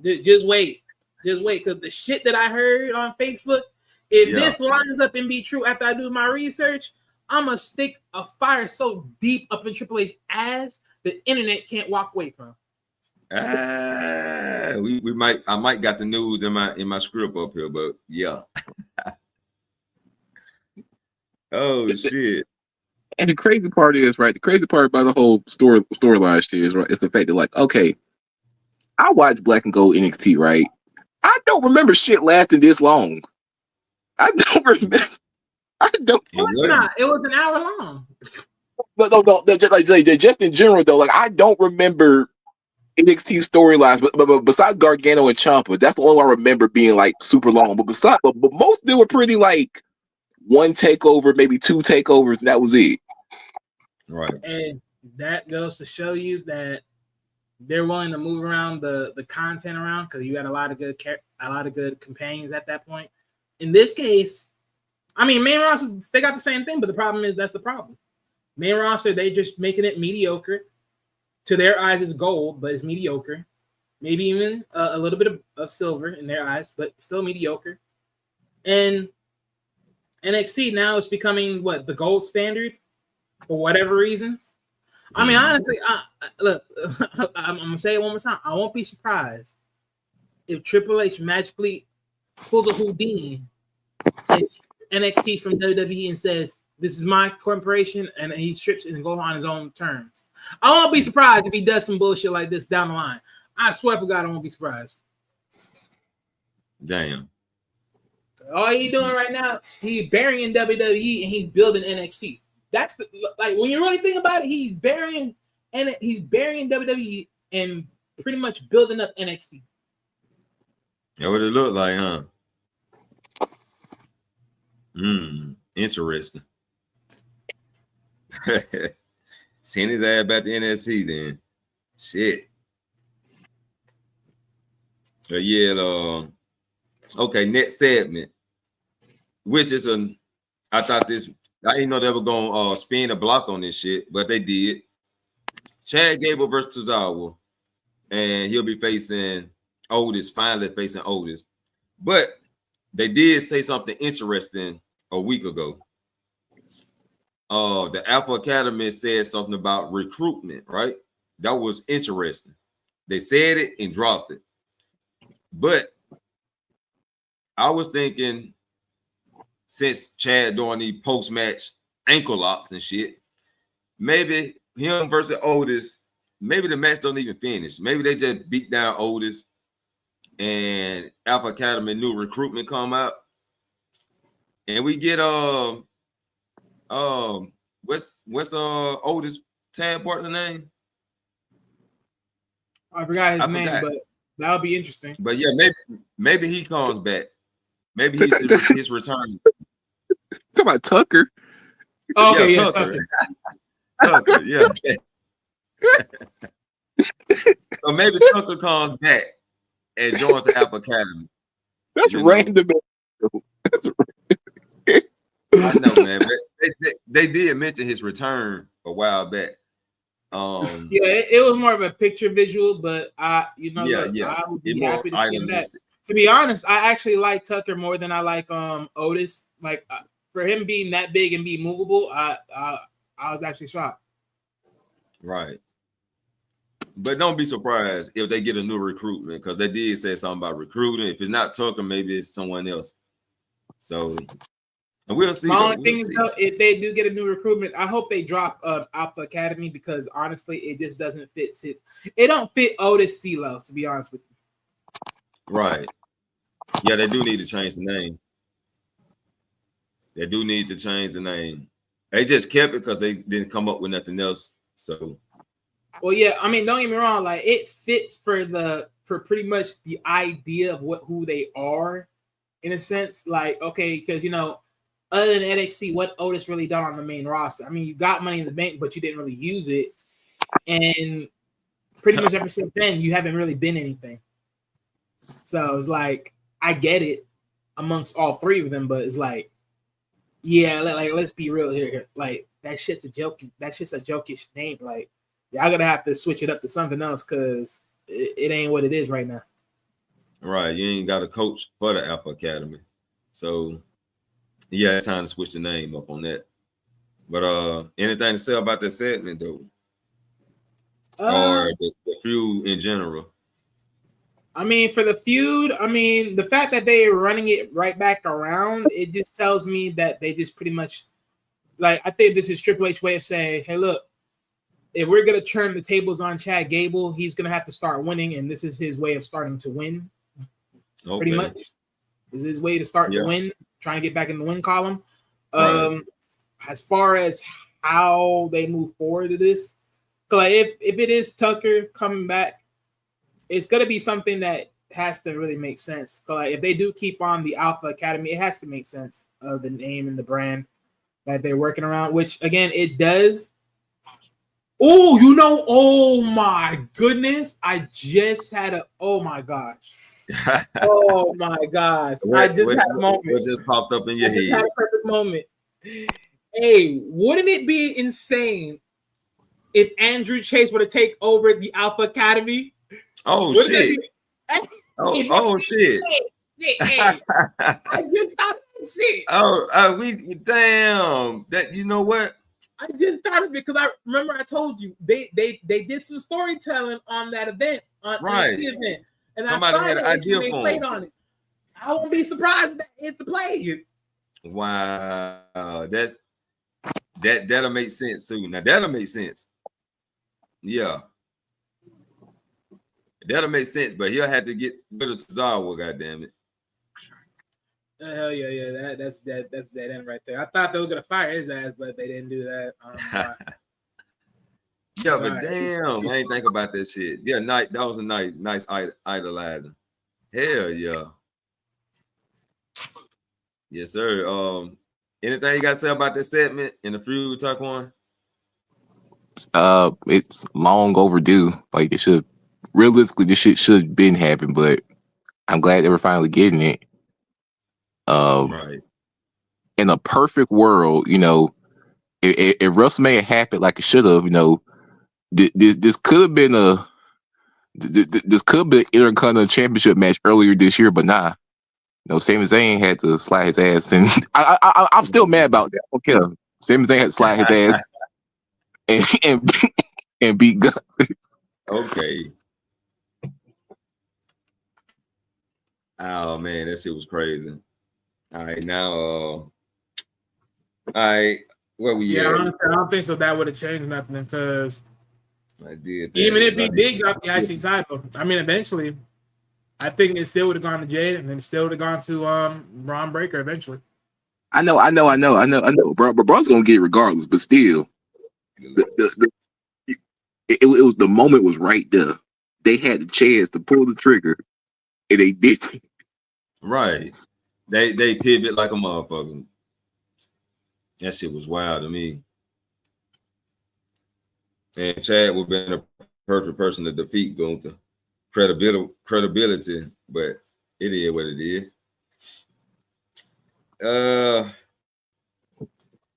just wait, because the shit that I heard on Facebook, if this lines up and be true after I do my research, I'm gonna stick a fire so deep up in Triple H's ass the internet can't walk away from. I might got the news in my script up here, but yeah. Oh shit. And the crazy part is, right? The crazy part about the whole storyline here is, right, is the fact that, like, okay, I watched Black and Gold NXT, right? I don't remember shit lasting this long. I don't remember. It was an hour long. But no, just in general though, like, I don't remember NXT storylines, but besides Gargano and Ciampa, that's the only one I remember being like super long. But most of them were pretty like one takeover, maybe 2 takeovers, and that was it. Right. And that goes to show you that they're willing to move around the content around, because you had a lot of good companions at that point. In this case, I mean, main roster, they got the same thing, but the problem is that's the problem. Main roster, they just making it mediocre. To their eyes, it's gold, but it's mediocre. Maybe even a little bit of silver in their eyes, but still mediocre. And NXT now is becoming the gold standard for whatever reasons. I mean, honestly, look, I'm gonna say it one more time. I won't be surprised if Triple H magically pulls a Houdini and NXT from WWE and says, "This is my corporation," and he strips it and goes on his own terms. I won't be surprised if he does some bullshit like this down the line. I swear for God, I won't be surprised. Damn. All he's doing right now, he's burying WWE and he's building NXT. That's the, like when you really think about it, he's burying WWE and pretty much building up NXT. That what it looked like, huh? Interesting. Send his ass back to NXT then. Shit. Yeah, okay, next segment. Which is I didn't know they were gonna spin a block on this shit, but they did. Chad Gable versus Tozawa, and he'll be facing Otis, finally facing Otis. But they did say something interesting a week ago. The Alpha Academy said something about recruitment, right? That was interesting. They said it and dropped it. But I was thinking, since Chad doing these post-match ankle locks and shit, maybe him versus Otis, maybe the match don't even finish. Maybe they just beat down Otis and Alpha Academy new recruitment come out. And we get what's Otis tag partner name? I forgot his name, but that would be interesting. But yeah, maybe he comes back. Maybe he's his return. Talk about Tucker. Oh, okay, yeah, Tucker. Tucker, yeah. So maybe Tucker comes back and joins the Alpha Academy. That's random. I know, man. But they did mention his return a while back. It was more of a picture visual, but I would be happy to see him back. To be honest, I actually like Tucker more than I like Otis. Like for him being that big and be movable, I was actually shocked. Right. But don't be surprised if they get a new recruitment, because they did say something about recruiting. If it's not Tucker, maybe it's someone else. So we'll see. My only thing is, though, if they do get a new recruitment, I hope they drop Alpha Academy, because honestly, it just doesn't fit. It don't fit Otis CeeLo, to be honest with you. Right. Yeah, they do need to change the name. They do need to change the name. They just kept it because they didn't come up with nothing else. So. Well, yeah, I mean, don't get me wrong. Like, it fits for pretty much the idea of who they are, in a sense. Like, okay, because other than NXT, what Otis really done on the main roster? I mean, you got Money in the Bank, but you didn't really use it, and pretty much ever since then, you haven't really been anything. So it's like, I get it amongst all three of them, but it's like, yeah, let's be real here. Like, that shit's a joke. That's just a jokish name. Like, y'all gonna have to switch it up to something else, because it ain't what it is right now. Right, you ain't got a coach for the Alpha Academy, so yeah, it's time to switch the name up on that. But anything to say about that segment though, or the feud in general? I mean, for the feud, the fact that they are running it right back around, it just tells me that they just pretty much, like, I think this is Triple H's way of saying, hey, look, if we're going to turn the tables on Chad Gable, he's going to have to start winning, and this is his way of starting to win, pretty much. This is his way to start to win, trying to get back in the win column. Right. As far as how they move forward to this, like if it is Tucker coming back, it's going to be something that has to really make sense. Like if they do keep on the Alpha Academy, it has to make sense of the name and the brand that they're working around, which again, it does. Oh my goodness. I just had oh my gosh. Oh my gosh. I just had a moment. What just popped up in your head? I just had a perfect moment. Hey, wouldn't it be insane if Andrew Chase were to take over the Alpha Academy? Oh, shit. Oh, shit. Hey, I just thought of shit. Damn. That, you know what? I just thought of it because I remember I told you they did some storytelling on that event, on the event, and somebody I saw had an idea for played on it. I won't be surprised if that hits the play. Wow, that'll make sense too. Now that'll make sense. Yeah, that'll make sense. But he'll have to get rid of Tozawa. Goddamn it. Hell yeah. That's dead end right there. I thought they were gonna fire his ass, but they didn't do that. Yeah, but damn, I ain't think about that shit. Yeah, that was a nice idolizing. Hell yeah. Yes, sir. Anything you got to say about this segment in the feud, Taquan? It's long overdue. Like it should realistically, this shit should have been happening, but I'm glad they were finally getting it. Right. In a perfect world, you know, if WrestleMania happened like it should have, you know, this could have been this could have been an Intercontinental Championship match earlier this year, but nah. You know, Sami Zayn had to slide his ass, and I'm still mad about that. I don't care. Sami Zayn had to slide his ass and beat Gunn. Okay. Oh man, that shit was crazy. All right, now, all right, where we at? Honestly, I don't think so. That would have changed nothing because I did that. even if he did got the IC title, I mean, eventually, I think it still would have gone to Jade, and then it still would have gone to Ron Breaker eventually. I know, bro. But bro's gonna get it regardless. But still, it was the moment was right there. They had the chance to pull the trigger, and they didn't. Right. They pivot like a motherfucker. That shit was wild to me. And Chad would have been a perfect person to defeat Gunther. Credibility, but it is what it is.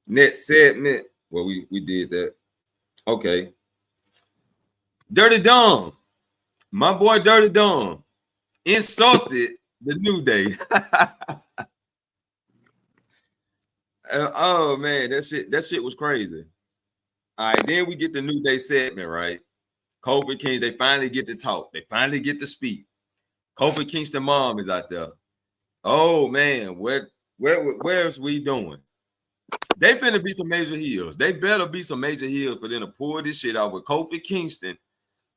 Next segment. Well, we did that. Okay. Dirty Dom. My boy Dirty Dom insulted the New Day. Oh man, that shit was crazy. All right, then we get the New Day segment, right? Kofi Kingston, they finally get to talk. They finally get to speak. Kofi Kingston mom is out there. Oh man, where's we doing? They finna be some major heels. They better be some major heels for them to pull this shit out with Kofi Kingston.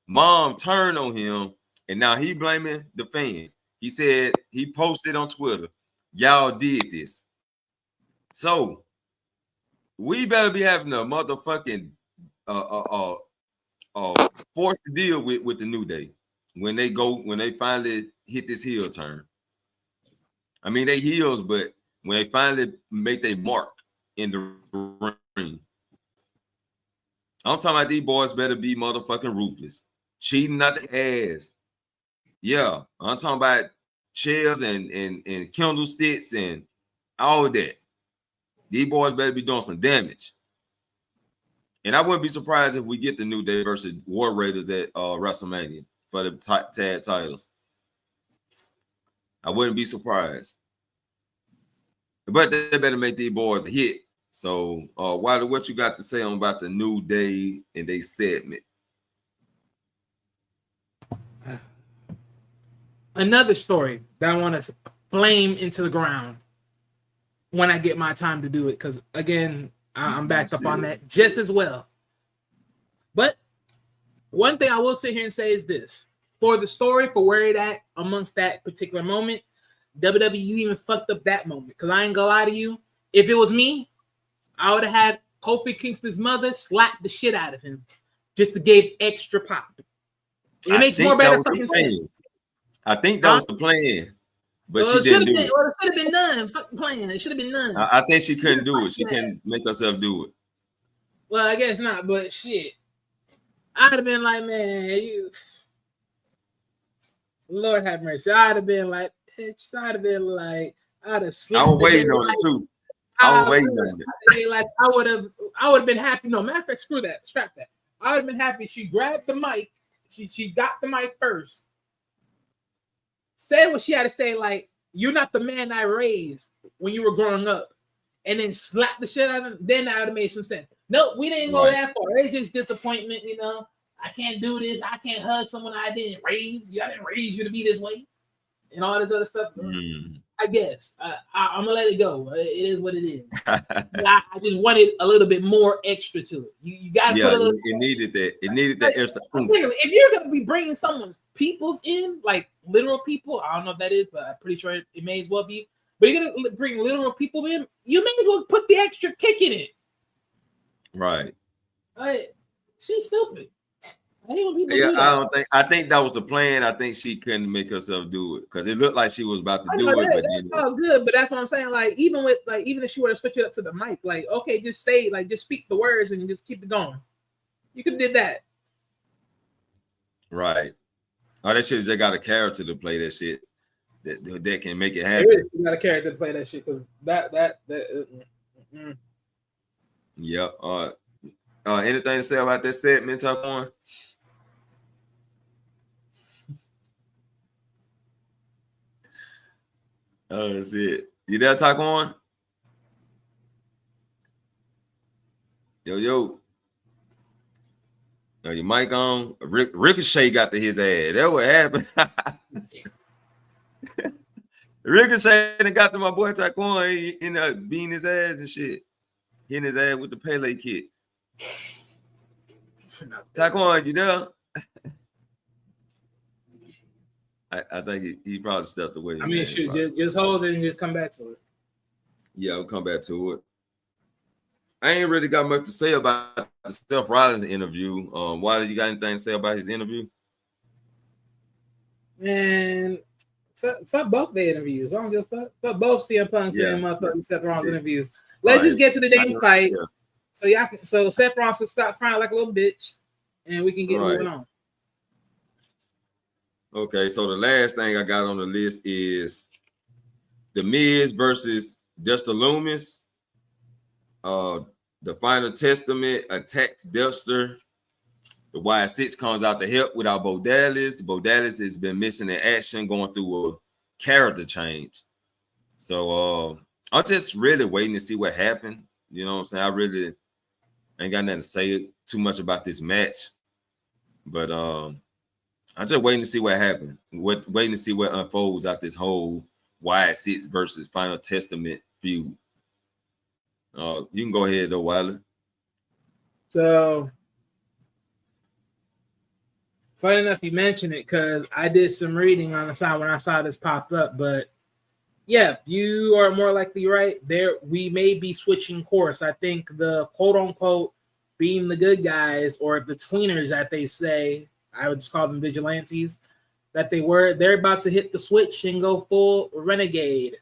Mom turned on him, and now he blaming the fans. He said he posted on Twitter, y'all did this. So we better be having a motherfucking forced to deal with the New Day when they finally hit this heel turn. I mean, they heels, but when they finally make their mark in the ring, I'm talking about these boys better be motherfucking ruthless, cheating out the ass. Yeah, I'm talking about chairs and candlesticks and all of that. These boys better be doing some damage. And I wouldn't be surprised if we get the New Day versus War Raiders at WrestleMania for the tag titles. I wouldn't be surprised. But they better make these boys a hit. So, Wilder, what you got to say on about the New Day and they segment? Another story that I want to flame into the ground when I get my time to do it, because again, I'm backed up on that just as well. But one thing I will sit here and say is this: for the story, for where it at amongst that particular moment, WWE even fucked up that moment. Because I ain't gonna lie to you, if it was me, I would have had Kofi Kingston's mother slap the shit out of him just to give extra pop. It makes more better fucking sense. I think that was the plan. But she didn't do it. Well, it should have been done. Fucking plan. It should have been done. I think she couldn't do it. She couldn't make herself do it. Well, I guess not. But shit, I'd have been like, man, you. Lord have mercy. I'd have been like, bitch. I'd have been like, I'd have slept. I was waiting on it too. I was waiting on it. Like I would have been happy. No, matter of fact, screw that. Scrap that. I would have been happy. She grabbed the mic. She got the mic first. Said what she had to say, like, you're not the man I raised when you were growing up, and then slap the shit out of him. Then that would have made some sense. No, we didn't go that far. It's just disappointment, you know. I can't do this. I can't hug someone I didn't raise. I didn't raise you to be this way. and all this other stuff. Mm. I guess I'm gonna let it go. It is what it is. I just wanted a little bit more extra to it. You got to put a little. It needed that. It needed that extra. If you're gonna be bringing someone's peoples in, like literal people, I don't know if that is, but I'm pretty sure it may as well be. But you're gonna bring literal people in, you may as well put the extra kick in it. Right. She's stupid. I think that was the plan. I think she couldn't make herself do it because it looked like she was about to do it. But that's all good, but that's what I'm saying. Like even if she were to switch it up to the mic, like okay, just say just speak the words and just keep it going. You could have did that. Right. Oh, that shit just got a character to play that shit. That can make it happen. You got a character to play that shit because that. Yep. Anything to say about that segment, Talk On? Oh, that's it. You there, Talk On? Yo. Are your mic on? Ricochet got to his ass. That what happened. Ricochet got to my boy Talk On. He ended up beating his ass and shit. Hitting his ass with the Pele kick. Talk On, you there? I think he probably stepped away. I mean, shoot, just hold it and just come back to it. Yeah, we'll come back to it. I ain't really got much to say about the Seth Rollins interview. Why you got anything to say about his interview? Man, fuck both the interviews. I don't give a fuck. Fuck both CM Punk and motherfucking Seth Rollins interviews. Let's just get to the damn fight. Yeah. So Seth Rollins will stop crying like a little bitch, and we can get moving on. Okay, so the last thing I got on the list is The Miz versus Dexter Lumis. The Final Testament attacks Dexter. The Y6 comes out to help without Bo Dallas. Bo Dallas has been missing in action, going through a character change. So I'm just really waiting to see what happened. You know what I'm saying? I really ain't got nothing to say too much about this match. But I'm just waiting to see what happened. Waiting to see what unfolds out this whole Y6 versus Final Testament feud. You can go ahead though, Wiley. So, funny enough, you mentioned it because I did some reading on the side when I saw this pop up. But yeah, you are more likely right. There, we may be switching course. I think the quote unquote being the good guys or the tweeners that they say, I would just call them vigilantes, that they're about to hit the switch and go full renegade.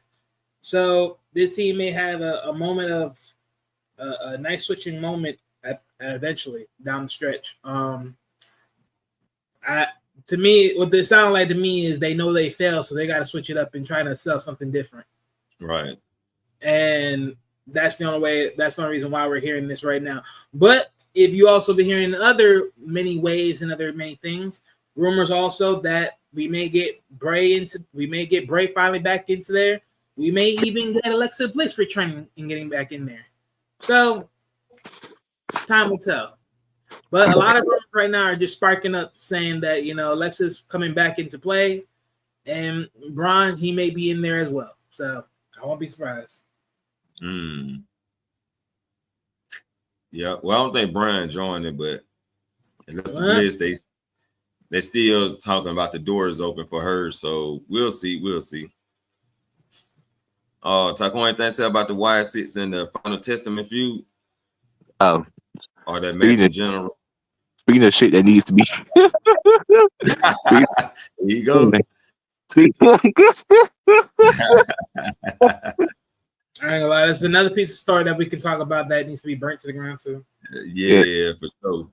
So this team may have a moment of a nice switching moment eventually down the stretch. To me, what they sound like to me is they know they failed, so they got to switch it up and try to sell something different. Right. And that's the only reason why we're hearing this right now. But if you also be hearing other many ways and other many things, rumors also that we may get Bray finally back into there. We may even get Alexa Bliss returning and getting back in there. So time will tell. But a lot of rumors right now are just sparking up saying that, Alexa's coming back into play, and Braun, he may be in there as well. So I won't be surprised. Yeah, well, I don't think Brian joined it, but Alexa Bliss, they still talking about the doors open for her, so we'll see. Talk on anything to say about the Y6 and the Final Testament feud? Oh, or that match in general? Speaking of shit that needs to be. There you go. See? I ain't gonna lie, there's another piece of story that we can talk about that needs to be burnt to the ground too. Yeah, for sure.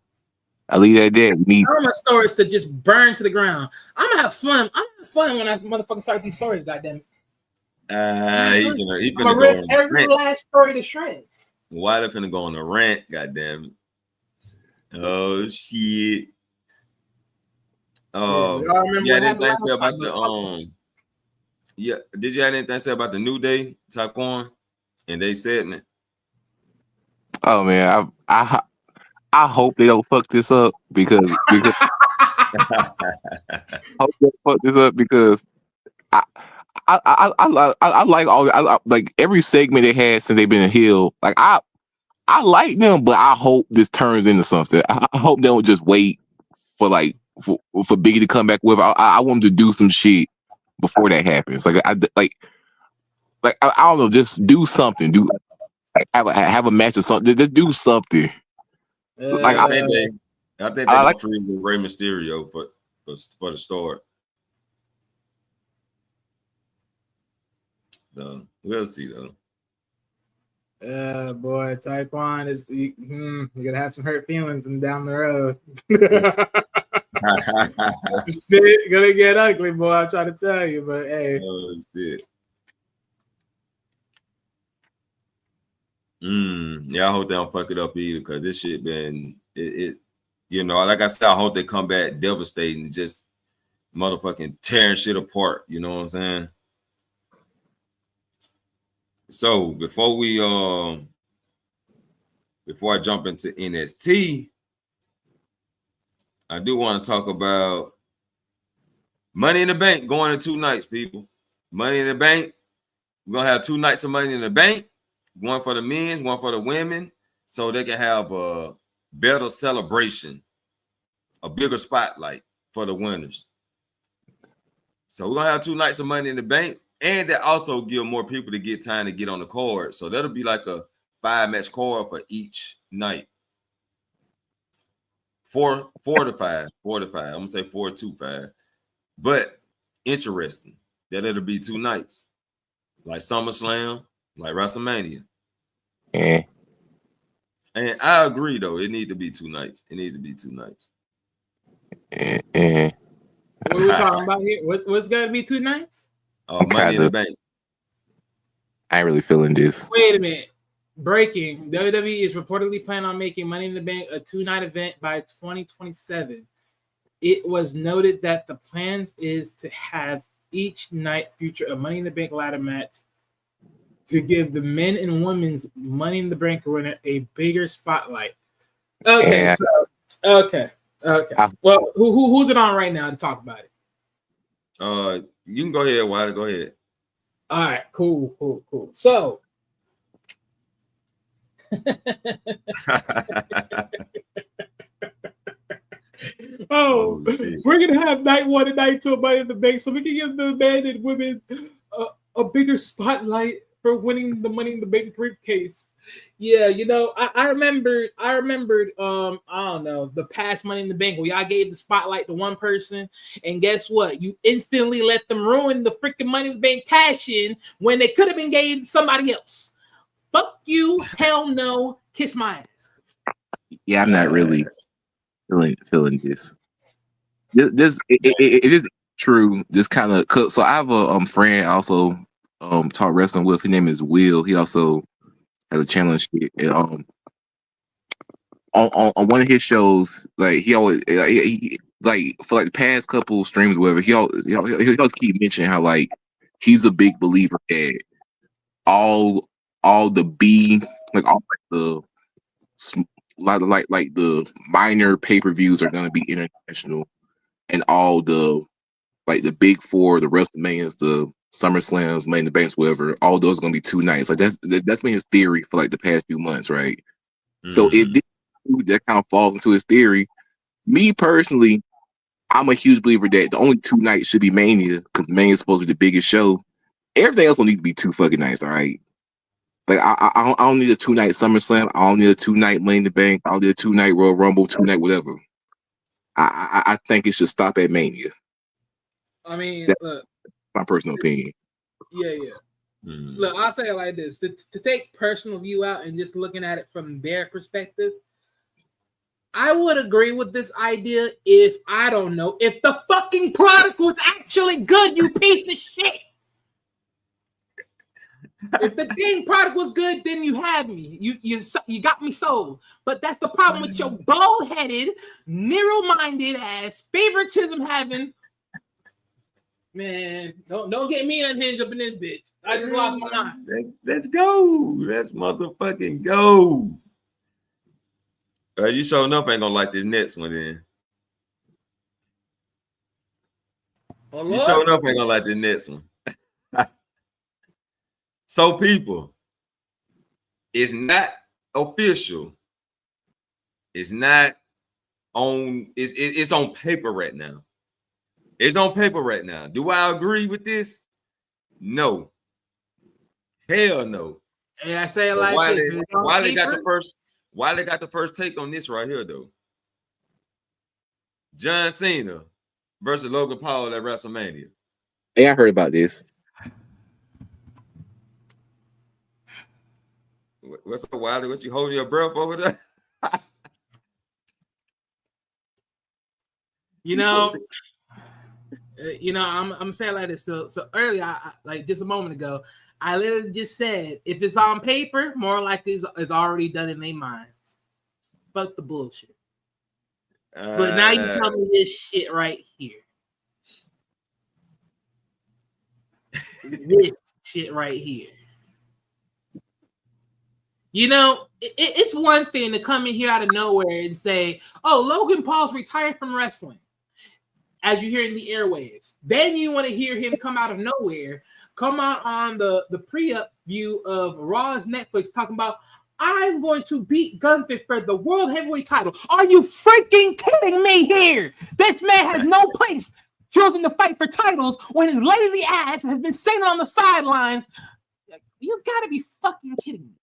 I leave that there. I want my stories to just burn to the ground. I'm gonna have fun. I'm gonna have fun when I motherfucking start these stories, goddamn. He gonna rip every last story to shreds. Why they finna go on a rant? Goddamn it! Oh shit! Yeah, anything to say about the Yeah, did you have anything to say about the New Day, Taquan, and they said it? Oh man, I hope they don't fuck this up because I hope they fuck this up because I like like every segment they had since they've been a heel. Like I like them, but I hope this turns into something. I hope they don't just wait for for Biggie to come back with. I want them to do some shit before that happens. I don't know, just do something. Do have a match or something. Just do something. Like I think they I gonna like free with Rey Mysterio for the start. So we'll see though. Boy, Taekwon is you're gonna have some hurt feelings and down the road. Shit gonna get ugly, boy. I'm trying to tell you, but hey. Oh shit. Yeah, I hope they don't fuck it up either, because this shit been it. You know, like I said, I hope they come back devastating, just motherfucking tearing shit apart. You know what I'm saying? So before I jump into NXT, I do want to talk about Money in the Bank going to 2 nights, people. Money in the Bank. We're gonna have 2 nights of Money in the Bank, one for the men, one for the women, so they can have a better celebration, a bigger spotlight for the winners. So we're gonna have 2 nights of Money in the Bank, and that also give more people to get time to get on the card. So that'll be like a 5-match card for each night. 4 to 5. I'm gonna say 4 to 5. But interesting that it'll be 2 nights, like SummerSlam, like WrestleMania. Yeah. And I agree though, it need to be 2 nights. It need to be 2 nights. What are we talking about here? What's gonna be 2 nights? Money in the Bank. I ain't really feeling this. Wait a minute. Breaking. WWE is reportedly planning on making Money in the Bank a 2-night event by 2027. It was noted that the plans is to have each night feature a Money in the Bank ladder match to give the men and women's Money in the Bank winner a bigger spotlight. Okay, Yeah. okay. Well, who's it on right now to talk about it? You can go ahead, Wilder. Go ahead. All right, cool. So we're gonna have night 1 and night 2 of Money in the Bank, so we can give the men and women a bigger spotlight for winning the Money in the Bank briefcase. Yeah, you know, I remembered, I don't know, the past Money in the Bank where y'all gave the spotlight to one person, and guess what? You instantly let them ruin the freaking Money in the Bank cash-in when they could have been gave to somebody else. Fuck you, hell no, kiss my ass. Yeah, I'm not really feeling this. It is true. This kind of so I have a friend I also talk wrestling with. His name is Will. He also has a channel and shit. And, on one of his shows, like he always he like for like the past couple streams, or whatever, he always keep mentioning how like he's a big believer that all the B, like all like the minor pay-per-views are gonna be international, and all the like the big 4, the WrestleManias, the SummerSlams, Money in the Banks, whatever, all those are gonna be 2 nights. Like that's been his theory for like the past few months, right? So if that kind of falls into his theory, me personally, I'm a huge believer that the only 2 nights should be Mania, because Mania is supposed to be the biggest show. Everything else don't need to be 2 fucking nights, all right? Like I don't need a 2-night SummerSlam. I don't need a 2-night Money in the Bank. I don't need a 2-night Royal Rumble, 2-night whatever. I think it should stop at Mania. I mean, that's look, my personal opinion. Yeah. Look, I'll say it like this: to take personal view out and just looking at it from their perspective, I would agree with this idea if the fucking product was actually good, you piece of shit. If the dang product was good, then you had me. You got me sold. But that's the problem with your bald-headed, narrow-minded ass, favoritism having. Man, don't get me unhinged up in this bitch. I just lost my mind. Let's go. Let's motherfucking go. You sure enough ain't gonna like this next one then. Oh, You Lord. showing up ain't gonna like the next one. So, people, it's not official. It's not on. It's on paper right now. It's on paper right now. Do I agree with this? No. Hell no. And I say it But like this. Wiley got the first take on this right here, though. John Cena versus Logan Paul at WrestleMania. Hey, I heard about this. What's up, Wiley? What you holding your breath over there? I'm saying like this. So earlier, I like just a moment ago, I literally just said if it's on paper, more likely it's already done in their minds. Fuck the bullshit. But now you tell me this shit right here. This shit right here. It's one thing to come in here out of nowhere and say, "Oh, Logan Paul's retired from wrestling," as you hear in the airwaves. Then you want to hear him come out of nowhere, come out on the pre-up view of Raw's Netflix talking about, "I'm going to beat Gunther for the World Heavyweight title." Are you freaking kidding me here? This man has no place choosing to fight for titles when his lazy ass has been sitting on the sidelines. You gotta be fucking kidding me.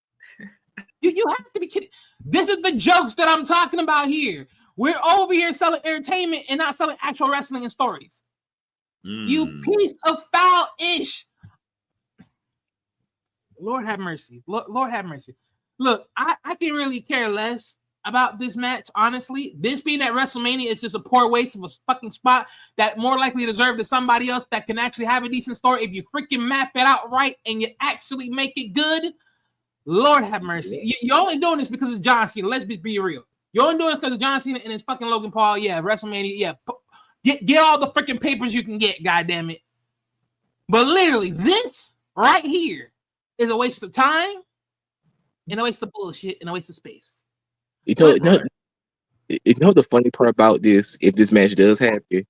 You have to be kidding. This is the jokes that I'm talking about here. We're over here selling entertainment and not selling actual wrestling and stories. You piece of foul-ish. Lord have mercy. Lord have mercy. Look, I can really care less about this match, honestly. This being at WrestleMania is just a poor waste of a fucking spot that more likely deserved to somebody else that can actually have a decent story if you freaking map it out right and you actually make it good. Lord have mercy. You're only doing this because of John Cena. Let's be real. You're only doing this because of John Cena and it's fucking Logan Paul. Yeah, WrestleMania. Yeah, get all the freaking papers you can get. God damn it. But literally, this right here is a waste of time and a waste of bullshit and a waste of space. You know the funny part about this, if this match does happen,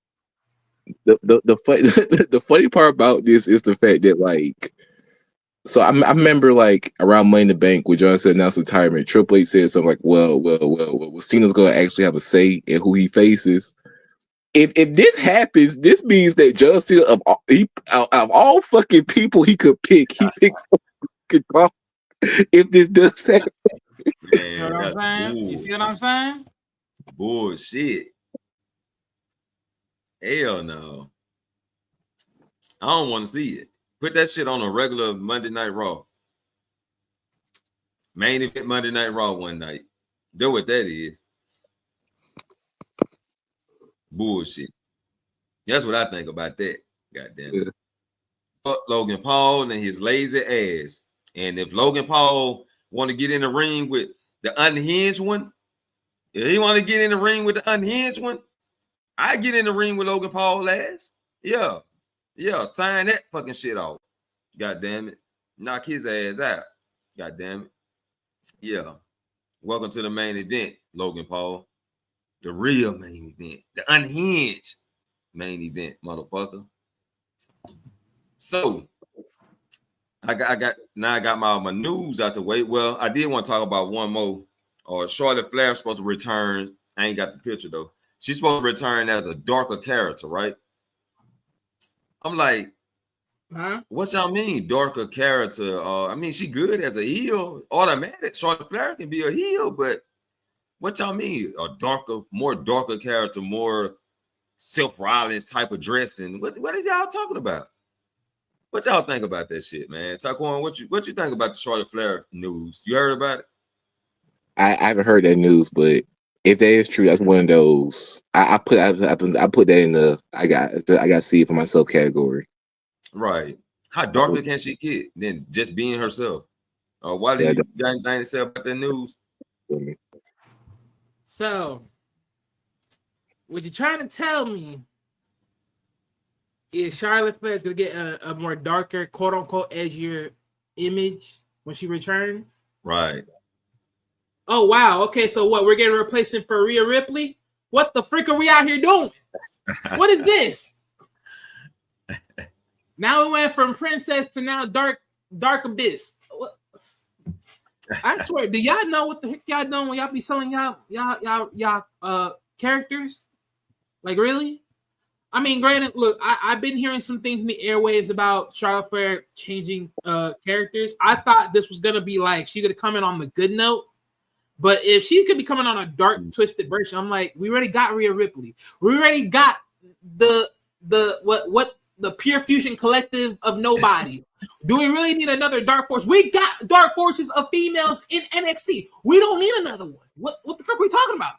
the funny part about this is the fact that, like, so I remember, like, around Money in the Bank when John Cena announced retirement, Triple H said something like, well, Cena's gonna actually have a say in who he faces. If this happens, this means that John Cena of all fucking people he could pick, he picked fucking Paul. If this does happen, Man, you know what I'm saying? You see what I'm saying? Bullshit. Hell no. I don't want to see it. Put that shit on a regular Monday Night Raw. Main event Monday Night Raw one night. Do what that is. Bullshit. That's what I think about that. Goddamn it. Fuck Logan Paul and his lazy ass. And if Logan Paul want to get in the ring with the unhinged one, if he want to get in the ring with the unhinged one, I get in the ring with Logan Paul ass. Yeah. Yeah, sign that fucking shit off. God damn it. Knock his ass out. God damn it. Yeah. Welcome to the main event, Logan Paul. The real main event. The unhinged main event, motherfucker. So I got my news out the way. Well, I did want to talk about one more. Charlotte Flair's supposed to return. I ain't got the picture though. She's supposed to return as a darker character, right? I'm like, Huh? what y'all mean, darker character? I mean, she good as a heel. Automatic. Charlotte Flair can be a heel, but what y'all mean? A more darker character, more Seth Rollins type of dressing. What are y'all talking about? What y'all think about that shit, man? Taquan, what you think about the Charlotte Flair news? You heard about it? I haven't heard that news, but if that is true, that's one of those. I put that in the I got to see it for myself category. Right. How darker can she get than just being herself? Why do you got anything to say about that news? So, what you're trying to tell me is Charlotte Flair is going to get a more darker, quote-unquote, edgier image when she returns? Right. Oh, wow. Okay, so what? We're getting a replacement for Rhea Ripley? What the frick are we out here doing? What is this? Now it went from princess to now dark abyss. What? I swear, do y'all know what the heck y'all doing when y'all be selling y'all characters? Like, really? I mean, granted, look, I've been hearing some things in the airwaves about Charlotte Flair changing characters. I thought this was gonna be like she could come in on the good note, but if she could be coming on a dark, twisted version, I'm like, we already got Rhea Ripley. We already got the Pure Fusion Collective of nobody. Do we really need another Dark Force? We got Dark Forces of females in NXT. We don't need another one. What the fuck are we talking about?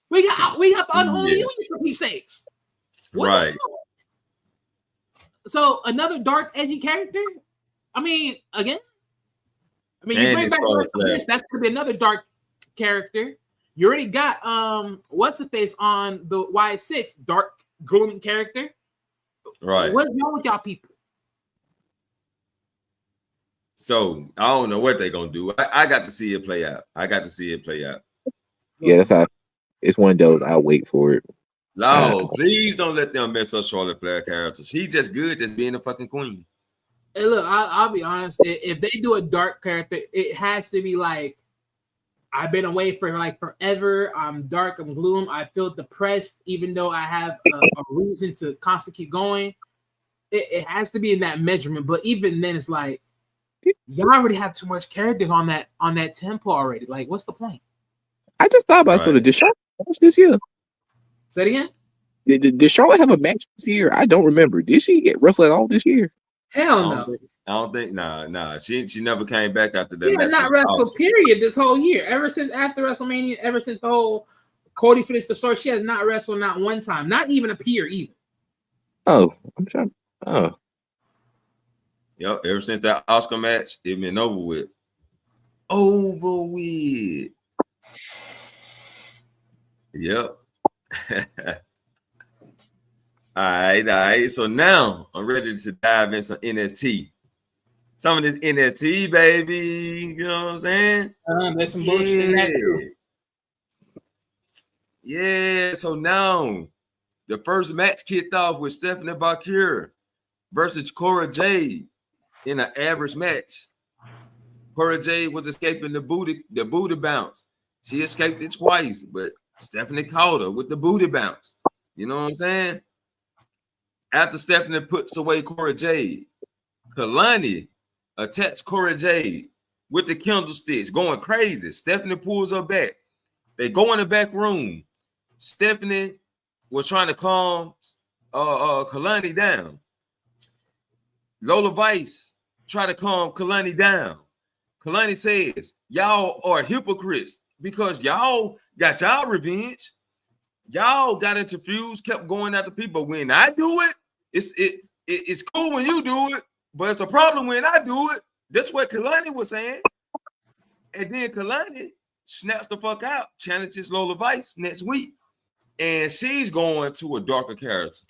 We got the unholy union for peeps sakes. What right. So another dark, edgy character. I mean, again. I mean, you And bring it's back Charlotte Flair. that's gonna be another dark character. You already got what's the face on the Y6 dark grooming character. Right. What's wrong with y'all people? So I don't know what they're gonna do. I got to see it play out. Yeah, that's how. It's one of those. I'll wait for it. No, please don't let them mess up Charlotte Flair character. She's just good just being a fucking queen. Hey, look, I'll be honest. If they do a dark character, it has to be like, I've been away for like forever. I'm dark. I'm gloom. I feel depressed, even though I have a reason to constantly keep going. It has to be in that measurement. But even then, it's like y'all already have too much characters on that tempo already. Like, what's the point? I just thought about something. Did Charlotte match this year? Say it again. Did Charlotte have a match this year? I don't remember. Did she get wrestled at all this year? Hell no. I don't think. Nah. She never came back after that. She has not wrestled. Period. This whole year, ever since after WrestleMania, ever since the whole Cody finished the story, she has not wrestled not one time, not even appear either. Oh, I'm trying. Oh, yep. Ever since that Oscar match, it been over with. Yep. All right. So now I'm ready to dive in some NXT. Some of this NXT, baby. You know what I'm saying? There's some bullshit in that too. Yeah. So now the first match kicked off with Stephanie Bakir versus Cora Jade in an average match. Cora Jade was escaping the booty bounce. She escaped it twice, but Stephanie caught her with the booty bounce. You know what I'm saying? After Stephanie puts away Cora Jade, Kalani attacks Cora Jade with the candlesticks, going crazy. Stephanie pulls her back. They go in the back room. Stephanie was trying to calm Kalani down. Lola Vice tried to calm Kalani down. Kalani says, y'all are hypocrites because y'all got y'all revenge. Y'all got into feuds, kept going after people. When I do it, it's cool when you do it, but it's a problem when I do it. That's what Kalani was saying. And then Kalani snaps the fuck out, challenges Lola Vice next week. And she's going to a darker character.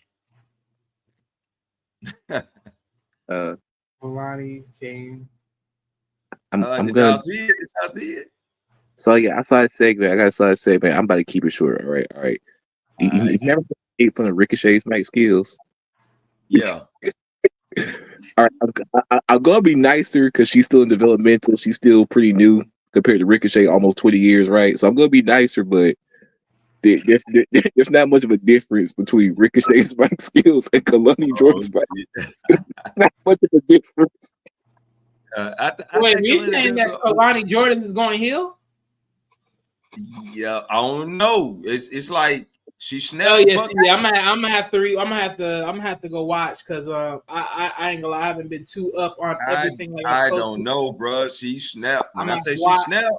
Kalani came. I'm Did gonna. y'all see it? Did y'all see it? So yeah, I saw a segment. I got a segment. I'm about to keep it short. All right. You never ate from the Ricochet's max skills. Yeah. All right, I'm gonna be nicer because she's still in developmental. She's still pretty new compared to Ricochet, almost 20 years, right? So I'm gonna be nicer, but there's not much of a difference between Ricochet's max skills and Kalani Jordan's max. Not much of a difference. Wait, you saying that Kalani Jordan is going heel? Yeah, I don't know. It's like she snapped. Oh yes, yeah. I'm gonna have to go watch because I ain't gonna lie, I haven't been too up on everything. Like I don't know, bro. She snapped. When I say she snapped,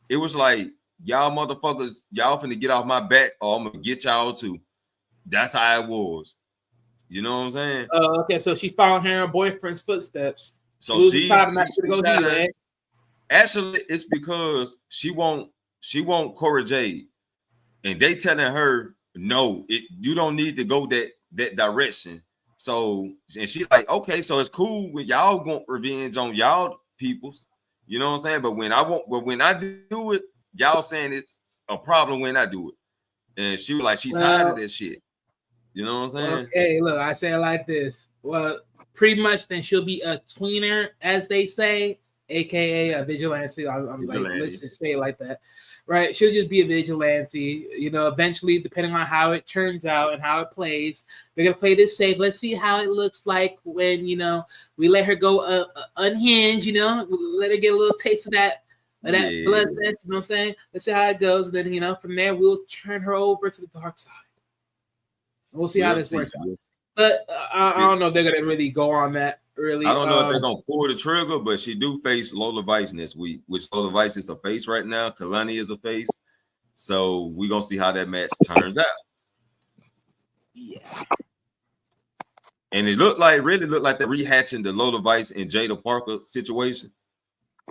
it was like y'all motherfuckers, y'all finna get off my back, or I'm gonna get y'all too. That's how it was. You know what I'm saying? Okay, so she followed her boyfriend's footsteps. So she go actually, it's because she won't Cora Jade, and they telling her no, you don't need to go that direction. So and she like, okay, so it's cool when y'all want revenge on y'all peoples, you know what I'm saying? But when I do it, y'all saying it's a problem when I do it. And she was like, she tired of this shit. You know what I'm Well, saying? hey, look, I say it like this. Well, pretty much then she'll be a tweener, as they say, aka a vigilante. I'm like, let's just say it like that. Right? She'll just be a vigilante. You know, eventually, depending on how it turns out and how it plays, we're gonna play this safe. Let's see how it looks like when we let her go unhinged. Let her get a little taste of that blood. You know what I'm saying? Let's see how it goes. And then from there, we'll turn her over to the dark side. We'll see how this works out. But I don't know if they're gonna really go on that. Really, I don't know if they're gonna pull the trigger, but she do face Lola Vice next week, which Lola Vice is a face right now. Kalani is a face, so we're gonna see how that match turns out. Yeah. And it really looked like they're rehatching the Lola Vice and Jada Parker situation.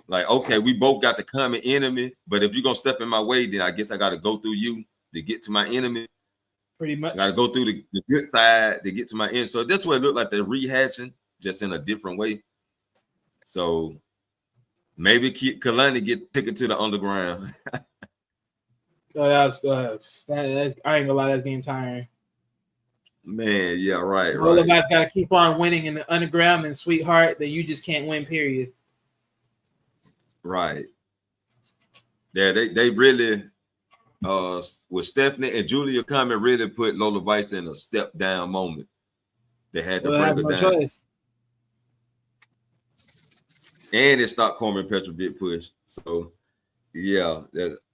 Like, okay, we both got the common enemy, but if you're gonna step in my way, then I guess I got to go through you to get to my enemy. Pretty much. I got to go through the good side to get to my end. So that's what it looked like they're rehashing, just in a different way. So maybe Kalani get taken to the underground. That's I ain't gonna lie, that's being tiring. Man, yeah, right. All of us gotta keep on winning in the underground, and sweetheart, that you just can't win, period. Right. Yeah, they really with Stephanie and Julia coming, really put Lola Vice in a step down moment. They had to bring her down. Choice. And it stopped Carmen Petrovic push. So yeah.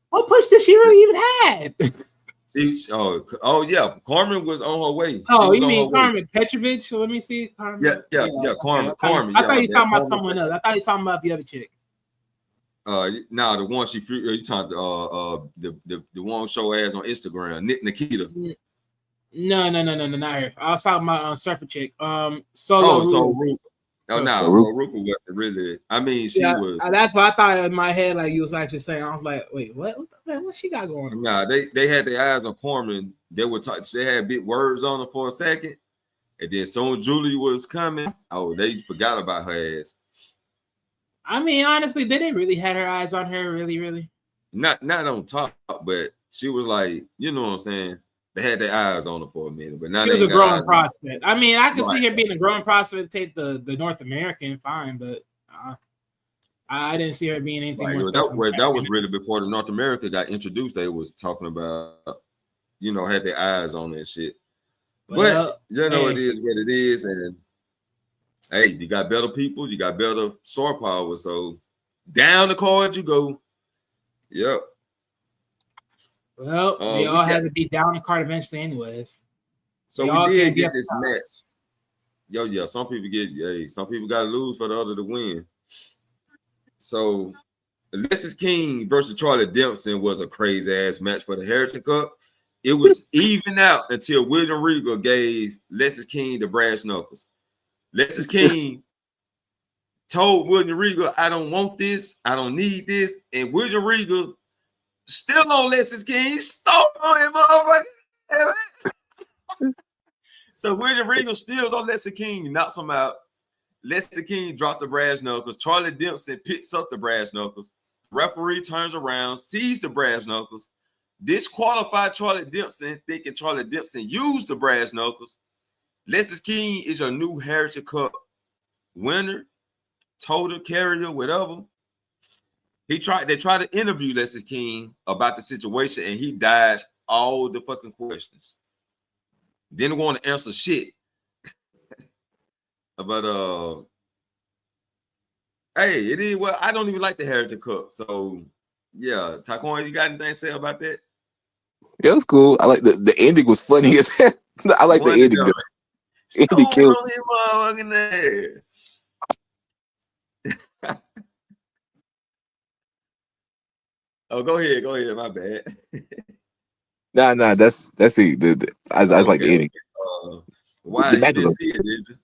What push did she really even had? Yeah, Carmen was on her way. Oh, you mean Carmen Petrovic? Let me see. Carmen. Yeah, Carmen. I thought you were talking about someone else. I thought you were talking about the other chick. Now the one you talking the one show ass on Instagram, Nikita. No, not her. I was talking about Surfer chick. Solo. So Rupa. Oh no, so Rupa wasn't really. I mean, she was. That's what I thought in my head. Like you was actually saying. I was like, wait, what she got going on? Nah, they had their eyes on Carmen. They were they had big words on her for a second, and then soon Julie was coming. Oh, they forgot about her ass. I mean, honestly, they didn't really had her eyes on her, really. Not on top, but she was like, you know what I'm saying. They had their eyes on her for a minute, but now she was a growing prospect. I mean, I can see her being a growing prospect to take the North American, fine, but I didn't see her being anything. Right, that was really before the North America got introduced. They was talking about, had their eyes on that shit. But it is what it is, and hey, you got better people, you got better star power, so down the card you go. Yep. Well, they all had to be down the card eventually, anyways. So we did get this match. Some people got to lose for the other to win. So, Alexis King versus Charlie Dempsey was a crazy ass match for the Heritage Cup. It was even out until William Regal gave Alexis King the brass knuckles. Alexis King told William Regal, "I don't want this. I don't need this," and William Regal. Still on Alexis King, stole on him. So William Regal still on Alexis King, knocks him out. Alexis King dropped the brass knuckles. Charlie Dempsey picks up the brass knuckles. Referee turns around, sees the brass knuckles, disqualified Charlie Dempsey, thinking Charlie Dempsey used the brass knuckles. Alexis King is your new Heritage Cup winner, total carrier, whatever. They tried to interview Alexis King about the situation, and he dodged all the fucking questions. Didn't want to answer shit. But hey, it is well. I don't even like the Heritage Cup, so yeah. Taquan, you got anything to say about that? Yeah, it was cool. I like the ending was funny as hell. I like the ending. Ending killed him there. Oh, go ahead. My bad. Nah. That's it. I was like the ending. Why you didn't see it? Did you?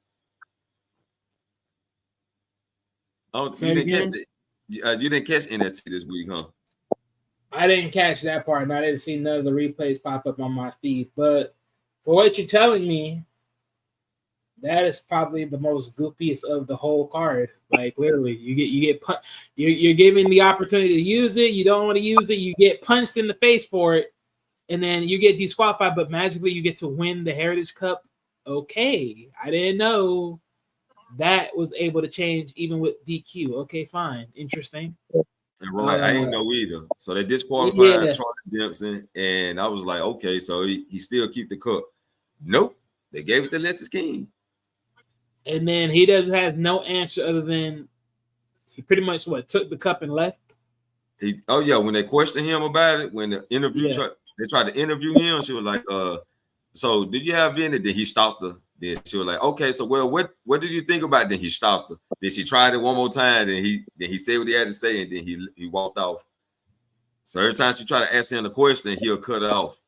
Oh, you didn't catch it. You didn't catch NXT this week, huh? I didn't catch that part, and I didn't see none of the replays pop up on my feed. But for what you're telling me, that is probably the most goofiest of the whole card. Like literally, you're given the opportunity to use it. You don't want to use it. You get punched in the face for it, and then you get disqualified, but magically you get to win the Heritage Cup. Okay, I didn't know that was able to change even with DQ. Okay, fine, interesting. Right, I ain't know either. So they disqualified Charlie Dempsey, and I was like, okay, so he still keep the cup. Nope, they gave it to Lexus King. And then he has no answer other than he pretty much took the cup and left. When they questioned him about it, when the interview they tried to interview him, she was like, so did you have any? Then he stopped her. Then she was like, okay, so what did you think about it? Then he stopped her. Then she tried it one more time. Then he said what he had to say, and then he walked off. So every time she tried to ask him a question, he'll cut her off.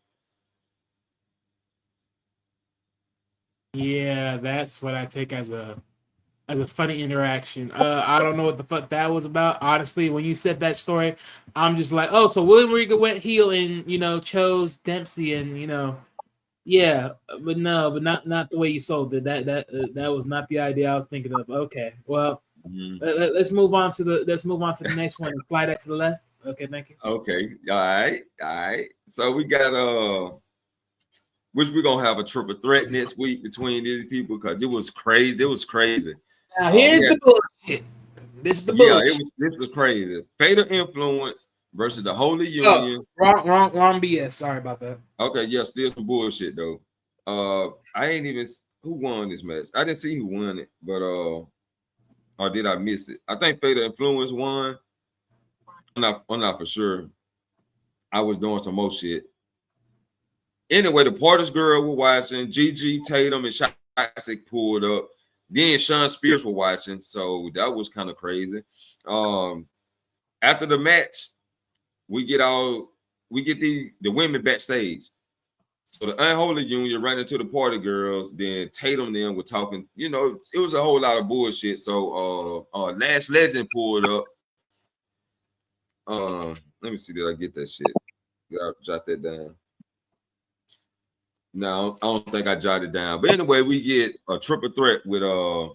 Yeah, that's what I take as a funny interaction. I don't know what the fuck that was about. Honestly, when you said that story, I'm just like, oh, so William Regal went heel and chose Dempsey and yeah, but no, but not the way you sold it. That was not the idea I was thinking of. Okay, well, let's move on to the next one and slide that to the left. Okay, thank you. Okay, all right. So we got which we're gonna have a triple threat next week between these people because it was crazy. Now here's the bullshit. This is the bullshit. This was crazy. Fatal Influence versus the Holy Union. Wrong BS. Sorry about that. Okay, yeah, still some bullshit though. I ain't even who won this match. I didn't see who won it, but or did I miss it? I think Fatal Influence won. I'm not for sure. I was doing some more shit. Anyway, the Porter's girl were watching. Gigi, Tatum, and Shotzik pulled up. Then Sean Spears were watching, so that was kind of crazy. After the match, we get the women backstage. So the Unholy Union ran into the Party girls. Then Tatum and them were talking. It was a whole lot of bullshit. So Lash Legend pulled up. Let me see. Did I get that shit? Did I jot that down? No, I don't think I jotted it down. But anyway, we get a triple threat with the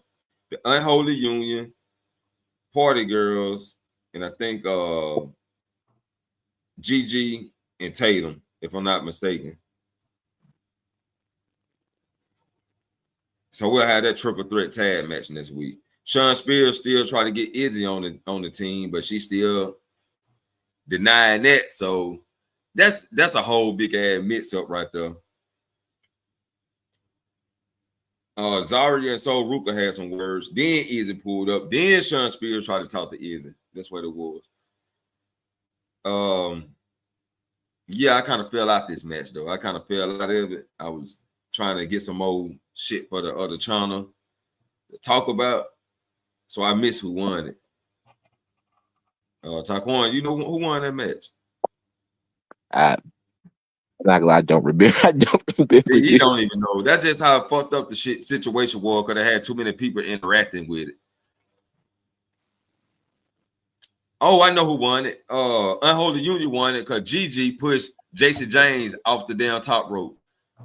Unholy Union, Party Girls, and I think Gigi and Tatum, if I'm not mistaken. So we'll have that triple threat tag match next week. Sean Spears still trying to get Izzy on the team, but she's still denying that. So that's a whole big ass mix up right there. Zarya and Sol Ruka had some words. Then Izzy pulled up. Then Sean Spears tried to talk to Izzy. That's what it was. Yeah, I kind of fell out this match though. I kind of fell out of it. I was trying to get some more shit for the other channel to talk about. So I missed who won it. Taquan, you know who won that match? I'm not glad I don't remember. He don't even know. That's just how fucked up the situation was because they had too many people interacting with it. Oh, I know who won it. Unholy Union won it because Gigi pushed Jason James off the damn top rope.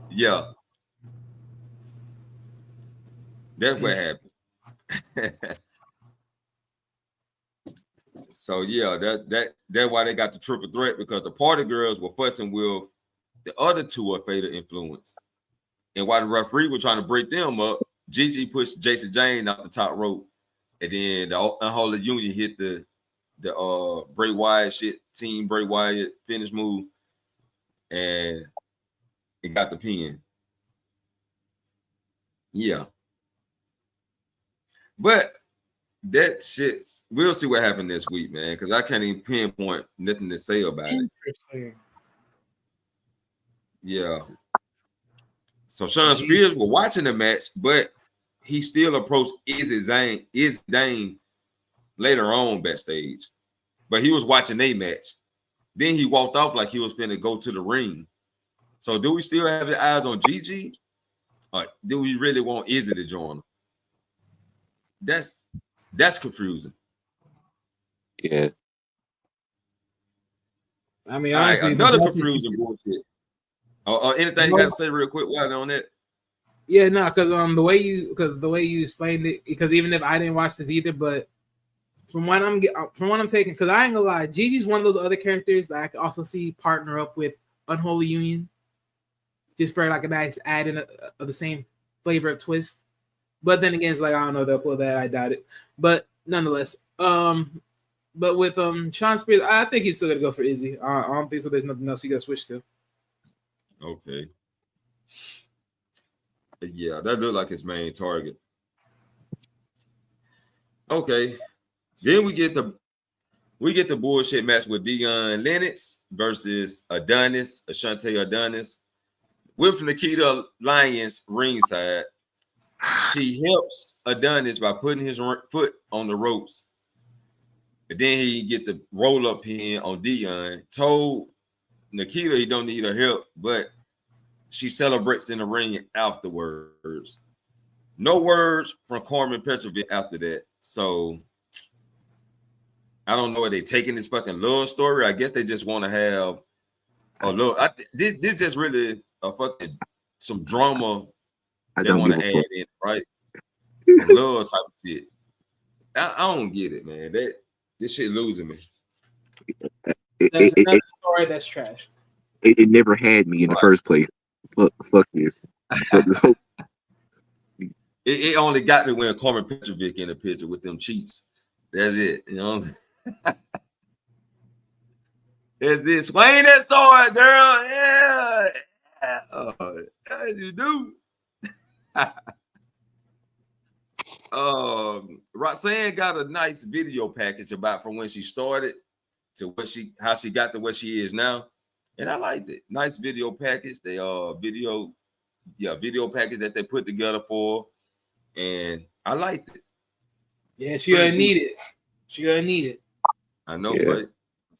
Yeah. That's what happened. So yeah, that's why they got the triple threat because the Party girls were fussing with the other two are Fatal Influence. And while the referee was trying to break them up, Gigi pushed Jason James off the top rope. And then the Unholy Union hit the Bray Wyatt shit, Team Bray Wyatt finish move. And it got the pin. Yeah. But that shit, we'll see what happened this week, man, because I can't even pinpoint nothing to say about it. Yeah. So Sean Spears was watching the match, but he still approached Izzy Dane later on backstage. But he was watching a match. Then he walked off like he was finna go to the ring. So do we still have the eyes on Gigi? Or do we really want Izzy to join him? That's confusing. Yeah. I mean, honestly, another confusing bullshit. Anything you got to say real quick while on that? Yeah, no, because the way you explained it, because even if I didn't watch this either, but from what I'm taking, because I ain't gonna lie, Gigi's one of those other characters that I can also see partner up with unholy union, just for like a nice add in of the same flavor of twist. But then again, it's like I don't know, they'll pull that. I doubt it. But nonetheless, but with Sean Spears, I think he's still gonna go for Izzy. I don't think so. There's nothing else he got to switch to. Okay. Yeah, that looked like his main target. Okay. Then we get the bullshit match with Dion Lennox versus Ashante Adonis, with Nikita Lyons ringside. She helps Adonis by putting his foot on the ropes. But then he get the roll up pin on Dion. Told Nikita he don't need her help, but she celebrates in the ring afterwards. No words from Carmen Petrovic after that. So I don't know where they taking this fucking love story. I guess they just want to have a little. This just really a fucking some drama they want to add in, right? Some love type of shit. I don't get it, man. This shit losing me. That's another story that's trash. It never had me in the first place. Fuck this. Fuck this whole. It only got me when Carmen Petrovic in the picture with them cheeks. That's it. You know what I'm saying? There's this. Swing that story, girl. Yeah. As you do. Roxanne got a nice video package about from when she started to how she got to what she is now. And I liked it. Nice video package. They video package that they put together for. And I liked it. Yeah, she gonna need it. She gonna need it. I know, but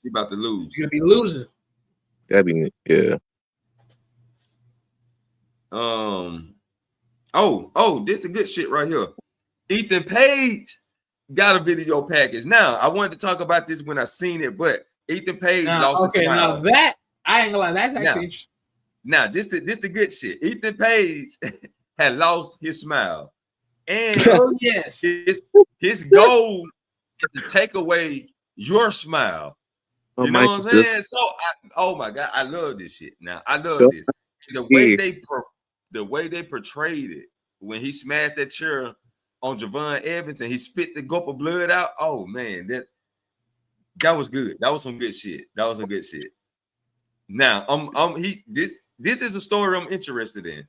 she about to lose. She's gonna be losing. That'd be this is good shit right here. Ethan Page got a video package. Now, I wanted to talk about this when I seen it, but Ethan Page lost his smile. Now that I ain't gonna lie, that's actually interesting. Now, this the good shit. Ethan Page had lost his smile. And yes, his goal is to take away your smile. You know what I'm saying? So, oh my God, I love this shit. Now, I love this. The way they portrayed it when he smashed that chair on Javon Evans and he spit the gulp of blood out. Oh man, that was good. That was some good shit. Now, this is a story I'm interested in,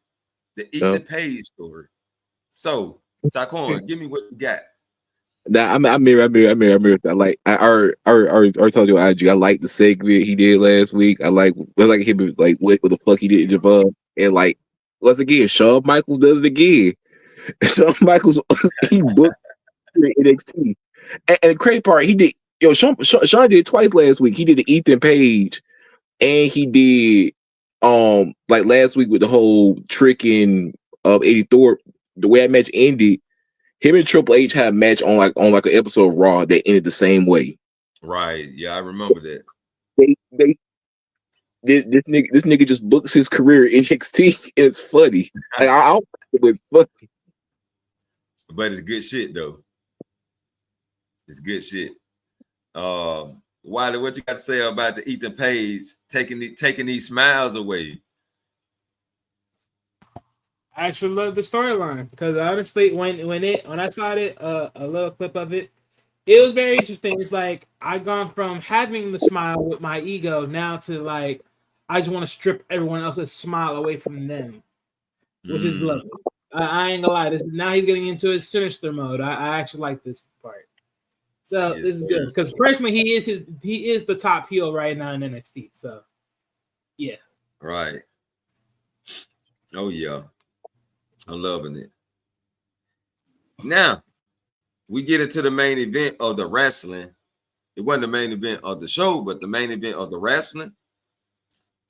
the Ethan Page story. So, Taquan, give me what you got. Nah, I'm mirror. I already told you IG. I like the segment he did last week. I like him like what the fuck he did in Javon. And like once again, Shawn Michaels does it again. Shawn Michaels he booked NXT. And the crazy part, he did Shawn did it twice last week. He did the Ethan Page and he did like last week with the whole tricking of Eddie Thorpe. The way that match ended, him and Triple H had a match on like an episode of Raw that ended the same way. Right. Yeah, I remember that. This nigga just books his career in NXT and it's funny. Like, I don't think it was funny. But it's good shit though. It's good shit. Wiley, what you got to say about the Ethan Page taking these smiles away? I actually love the storyline because honestly, when I saw it, a little clip of it, it was very interesting. It's like I gone from having the smile with my ego now to like I just want to strip everyone else's smile away from them, which is lovely. I ain't gonna lie. Now he's getting into his sinister mode. I actually like this part. So this is good because personally, he is the top heel right now in NXT. So yeah, right. Oh yeah. I'm loving it. Now, we get into the main event of the wrestling. It wasn't the main event of the show, but the main event of the wrestling.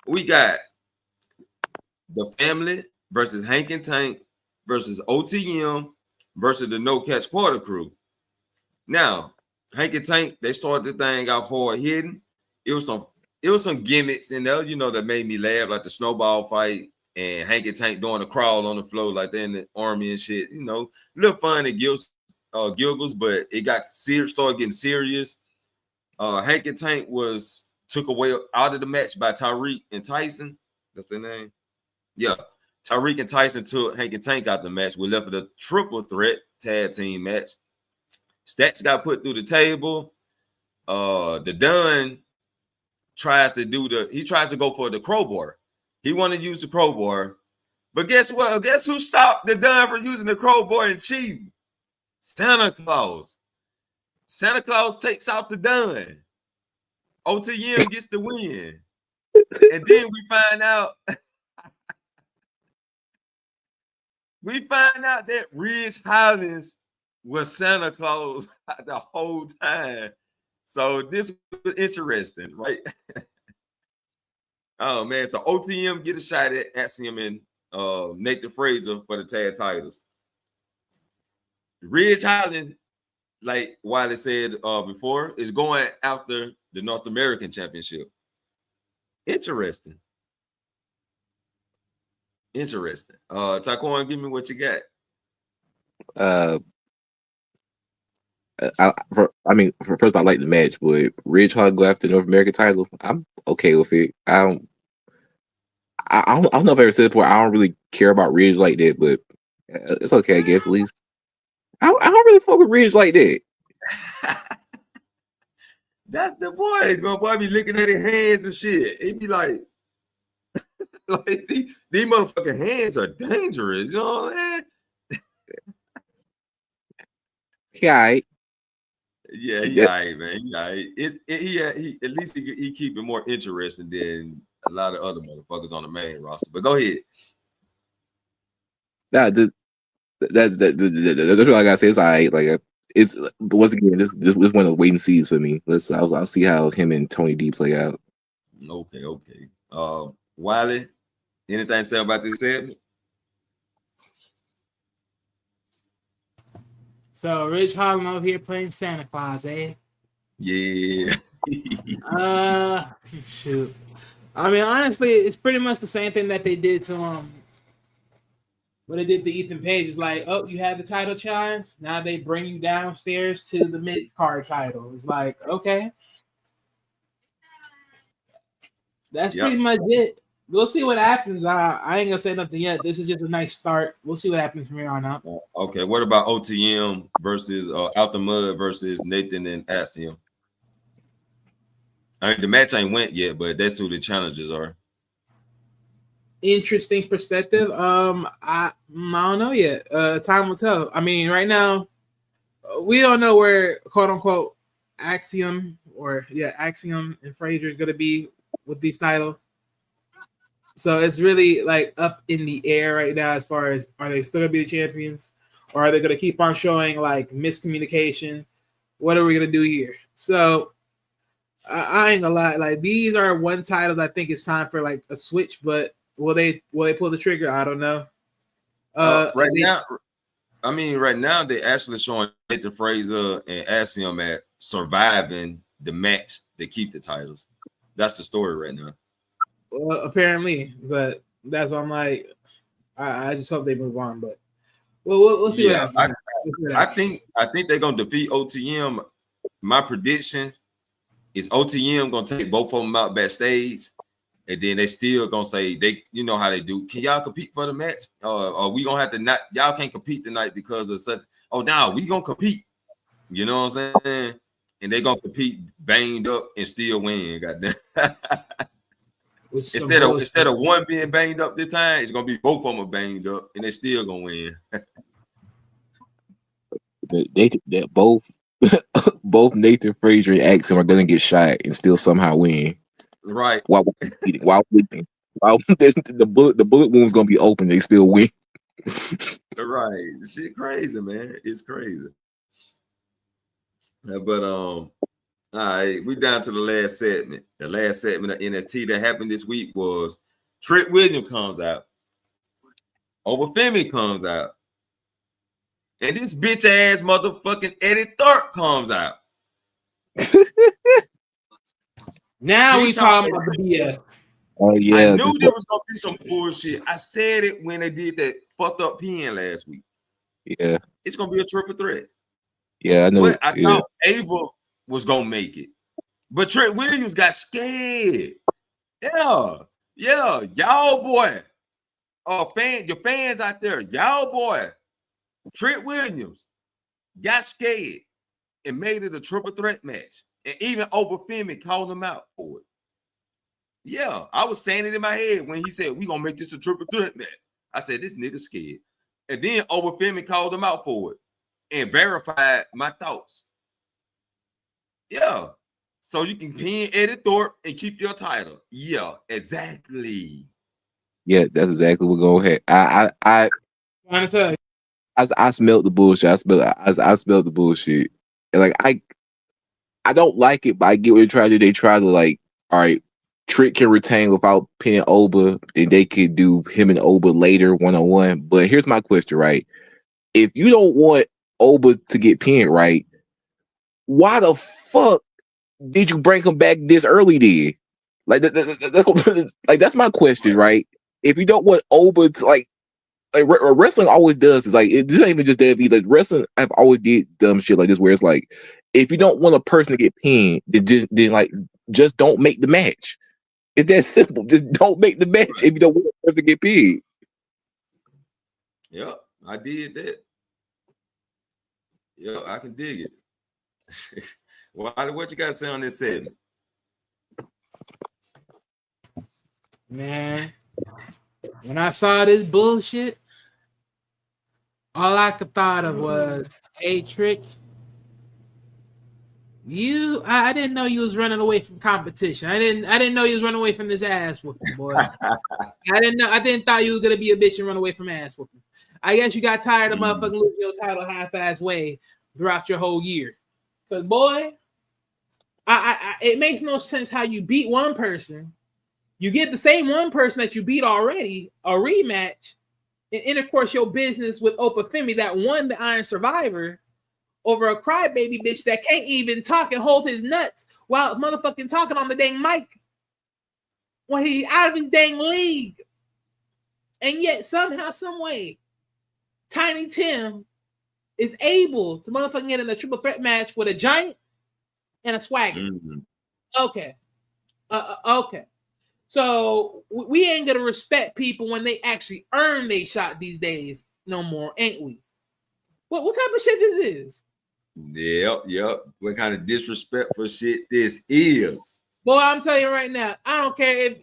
We got the family versus Hank and Tank versus OTM versus the No Catch Quarter Crew. Now, Hank and Tank, they started the thing out hard hitting. It was some gimmicks in there, that made me laugh, like the snowball fight. And Hank and Tank doing a crawl on the floor like they're in the army and shit. Little fun and giggles, but it started getting serious. Hank and Tank was took away out of the match by Tyreek and Tyson. That's their name. Yeah. Tyreek and Tyson took Hank and Tank out the match. We left with a triple threat tag team match. Stats got put through the table. The Dunn tries to go for the crowbar. He wanted to use the crowbar. But guess what? Guess who stopped the Dunn from using the crowbar and cheating? Santa Claus. Santa Claus takes out the Dunn. OTM gets the win. And then we find out that Ridge Hollins was Santa Claus the whole time. So this was interesting, right? Oh man, so OTM get a shot at Axiom and Nathan Fraser for the tag titles. Ridge Hollins, like Wiley said before, is going after the North American Championship. Interesting. Taquan, give me what you got. First I like the match, but Ridge Holland go after the North American title. I'm okay with it. I don't know if I ever said it before. I don't really care about Ridge like that, but it's okay, I guess. At least I don't really fuck with Ridge like that. That's the boy. My boy be looking at his hands and shit. He be like these motherfucking hands are dangerous. You know what I'm saying? Yeah, yeah, he all right, man. He all right. He at least he keep it more interesting than a lot of other motherfuckers on the main roster. But go ahead. That's what I gotta say. It's all right. Like it's once again, this one of wait and sees for me. I'll see how him and Tony D play out. Okay. Wiley, anything to say about this segment? So Ridge Holland over here playing Santa Claus, eh? Yeah. Shoot. I mean, honestly, it's pretty much the same thing that they did to what they did to Ethan Page. Is like, oh, you had the title challenge. Now they bring you downstairs to the mid card title. It's like, okay, that's pretty much it. We'll see what happens. I ain't gonna say nothing yet. This is just a nice start. We'll see what happens from here on out. Okay, what about OTM versus Out the Mud versus Nathan and Axiom? I mean, the match ain't went yet, but that's who the challengers are. Interesting perspective. I don't know yet. Time will tell. I mean, right now, we don't know where quote unquote Axiom and Frazier is gonna be with these titles. So it's really like up in the air right now as far as are they still gonna be the champions or are they gonna keep on showing like miscommunication? What are we gonna do here? So I ain't gonna lie, like these are one titles. I think it's time for like a switch, but will they pull the trigger? I don't know. Right now they're actually showing Nathan Fraser and Axiom at surviving the match to keep the titles. That's the story right now. Well, apparently, but that's why I'm like, I just hope they move on. But we'll see what happens. I think they're gonna defeat OTM. My prediction is OTM gonna take both of them out backstage, and then they still gonna say you know how they do. Can y'all compete for the match? Or we gonna have to not? Y'all can't compete tonight because of such. Oh, now we gonna compete. You know what I'm saying? And they gonna compete banged up and still win. Goddamn. Instead of one being banged up this time, it's gonna be both of them are banged up, and they still gonna win. they both Nathan Frazier and Axiom are gonna get shot and still somehow win. Right. While the bullet wound's gonna be open, they still win. Right. Shit crazy, man. It's crazy. But all right, we down to the last segment. The last segment of NXT that happened this week was Trick Williams comes out. Obafemi comes out. And this bitch ass motherfucking Eddie Thorpe comes out. Now we talking about the BS. Oh yeah. I knew there was gonna be some bullshit. I said it when they did that fucked up pen last week. Yeah. It's gonna be a triple threat. Yeah, I know. But I thought Ava was gonna make it. But Trent Williams got scared. Yeah. Y'all boy. Your fans out there, y'all boy. Trent Williams got scared and made it a triple threat match. And even Obafemi called him out for it. Yeah, I was saying it in my head when he said, we gonna make this a triple threat match. I said, this nigga scared. And then Obafemi called him out for it and verified my thoughts. Yeah. So you can pin Eddie Thorpe and keep your title. Yeah, exactly. Yeah, that's exactly what go ahead. I Trying to tell you. I smelled the bullshit. I smelled the bullshit. And like I don't like it, but I get what they try to do. They try to like, all right, Trick can retain without pinning Oba, then they could do him and Oba later one-on-one. But here's my question, right? If you don't want Oba to get pinned, right, why the fuck did you bring him back this early then? Like, like that's my question, right? If you don't want Oba to like wrestling always does is like this ain't even just WWE. Like wrestling, I've always did dumb shit like this where it's like if you don't want a person to get pinned, then just don't make the match. It's that simple. Just don't make the match if you don't want a person to get pinned. Yep, I did that. Yep, I can dig it. What you got to say on this segment? Man, when I saw this bullshit, all I could thought of was, hey, Trick, I didn't know you was running away from competition. I didn't know you was running away from this ass whooping, boy. I didn't thought you was gonna be a bitch and run away from ass whooping. I guess you got tired of motherfucking losing your title half-ass way throughout your whole year. Cause boy, it makes no sense how you beat one person, you get the same one person that you beat already, a rematch, and intercourse your business with Obafemi that won the Iron Survivor over a crybaby bitch that can't even talk and hold his nuts while motherfucking talking on the dang mic when he's out of his dang league. And yet somehow, some way, Tiny Tim is able to motherfucking get in a triple threat match with a giant and a swagger. Mm-hmm. Okay. Okay. So we ain't gonna respect people when they actually earn their shot these days no more, ain't we? What type of shit this is? Yep. What kind of disrespectful shit this is? Boy, I'm telling you right now, I don't care if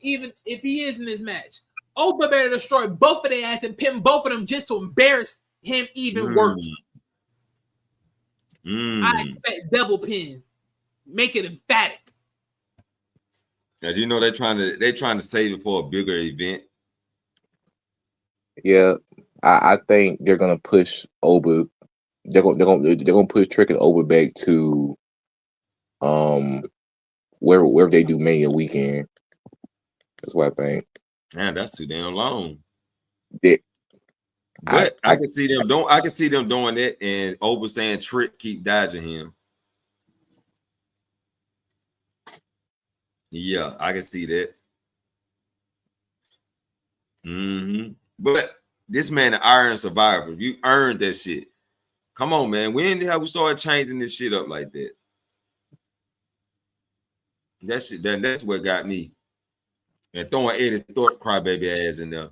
he is in this match. Oba better destroy both of their ass and pin both of them just to embarrass him even worse. I expect double pin. Make it emphatic. Now you know they're trying to save it for a bigger event. Yeah, I think they're gonna push Oba. They're gonna push Trick and Oba back to wherever they do Mania weekend. That's what I think. Man, that's too damn long. I can see them doing that, and Oba saying Trick keep dodging him. Yeah, I can see that. But this man, the Iron Survivor, you earned that shit. Come on, man. When the hell we started changing this shit up like that? That's what got me. And throwing Eddie Thorpe crybaby ass in there.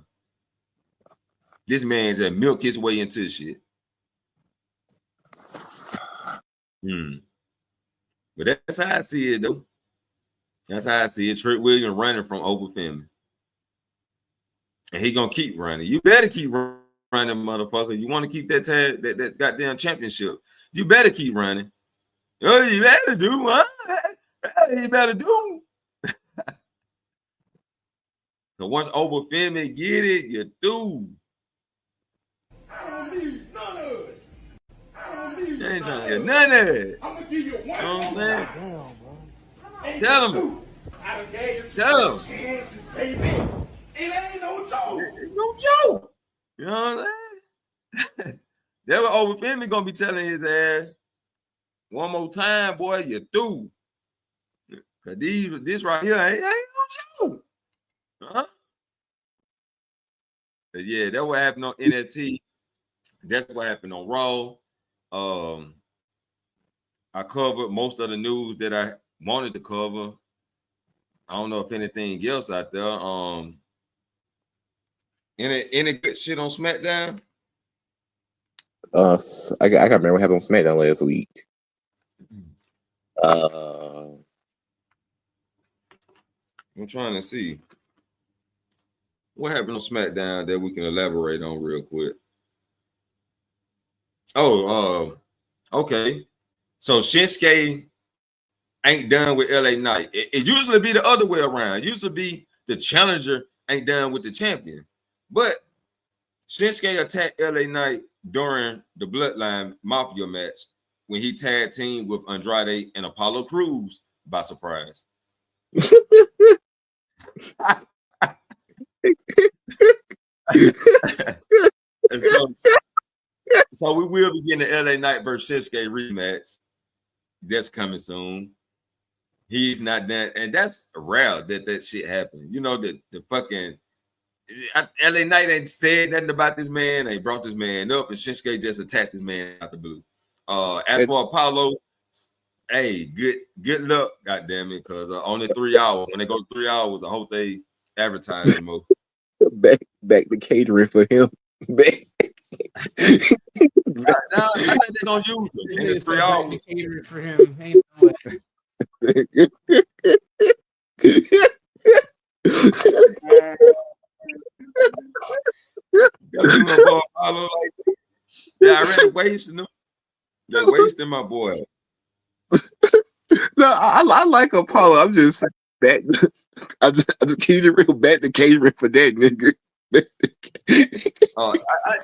This man's a milk his way into shit. But that's how I see it, though. That's how I see it. Trick Williams running from Obafemi. And he gonna keep running. You better keep running, motherfucker. You want to keep that goddamn championship. You better keep running. Oh, you better do, huh? You better do. So once Obafemi get it, you do. I don't need none of it. I don't need You ain't trying to get none of it. I'm gonna give you one. You know what I'm saying? Ain't Tell no him. two. I done gave you Tell him. chances, baby. It ain't no joke. It's no joke. You know what I'm saying? That's what Obafemi gonna be telling his ass. One more time, boy, you do. Cause this right here ain't no joke. Huh? But yeah, that's what happened on NXT. That's what happened on Raw. I covered most of the news that wanted to cover. I don't know if anything else out there. Any good shit on SmackDown? I got remember what happened on SmackDown last week. I'm trying to see what happened on SmackDown that we can elaborate on real quick. Oh, okay. So Shinsuke ain't done with LA Knight. It usually be the other way around. It usually be the challenger ain't done with the champion. But Shinsuke attacked LA Knight during the Bloodline Mafia match when he tag teamed with Andrade and Apollo Crews by surprise. So we will be getting the LA Knight versus Shinsuke rematch. That's coming soon. He's not done, and that's rare that shit happened. You know, the fucking LA Knight ain't said nothing about this man. They brought this man up, and Shinsuke just attacked this man out the blue. As for Apollo, hey, good luck, goddamn it, because only 3 hours. When they go 3 hours, I hope they advertise him more. Back the catering for him. Back. Now, I think they're gonna use him in 3 hours. Catering for him. Ain't no way. Yeah, I already wasting them. They're wasting my boy. No, I like Apollo. I'm just saying that. I just keep it real bad to catering for that nigga.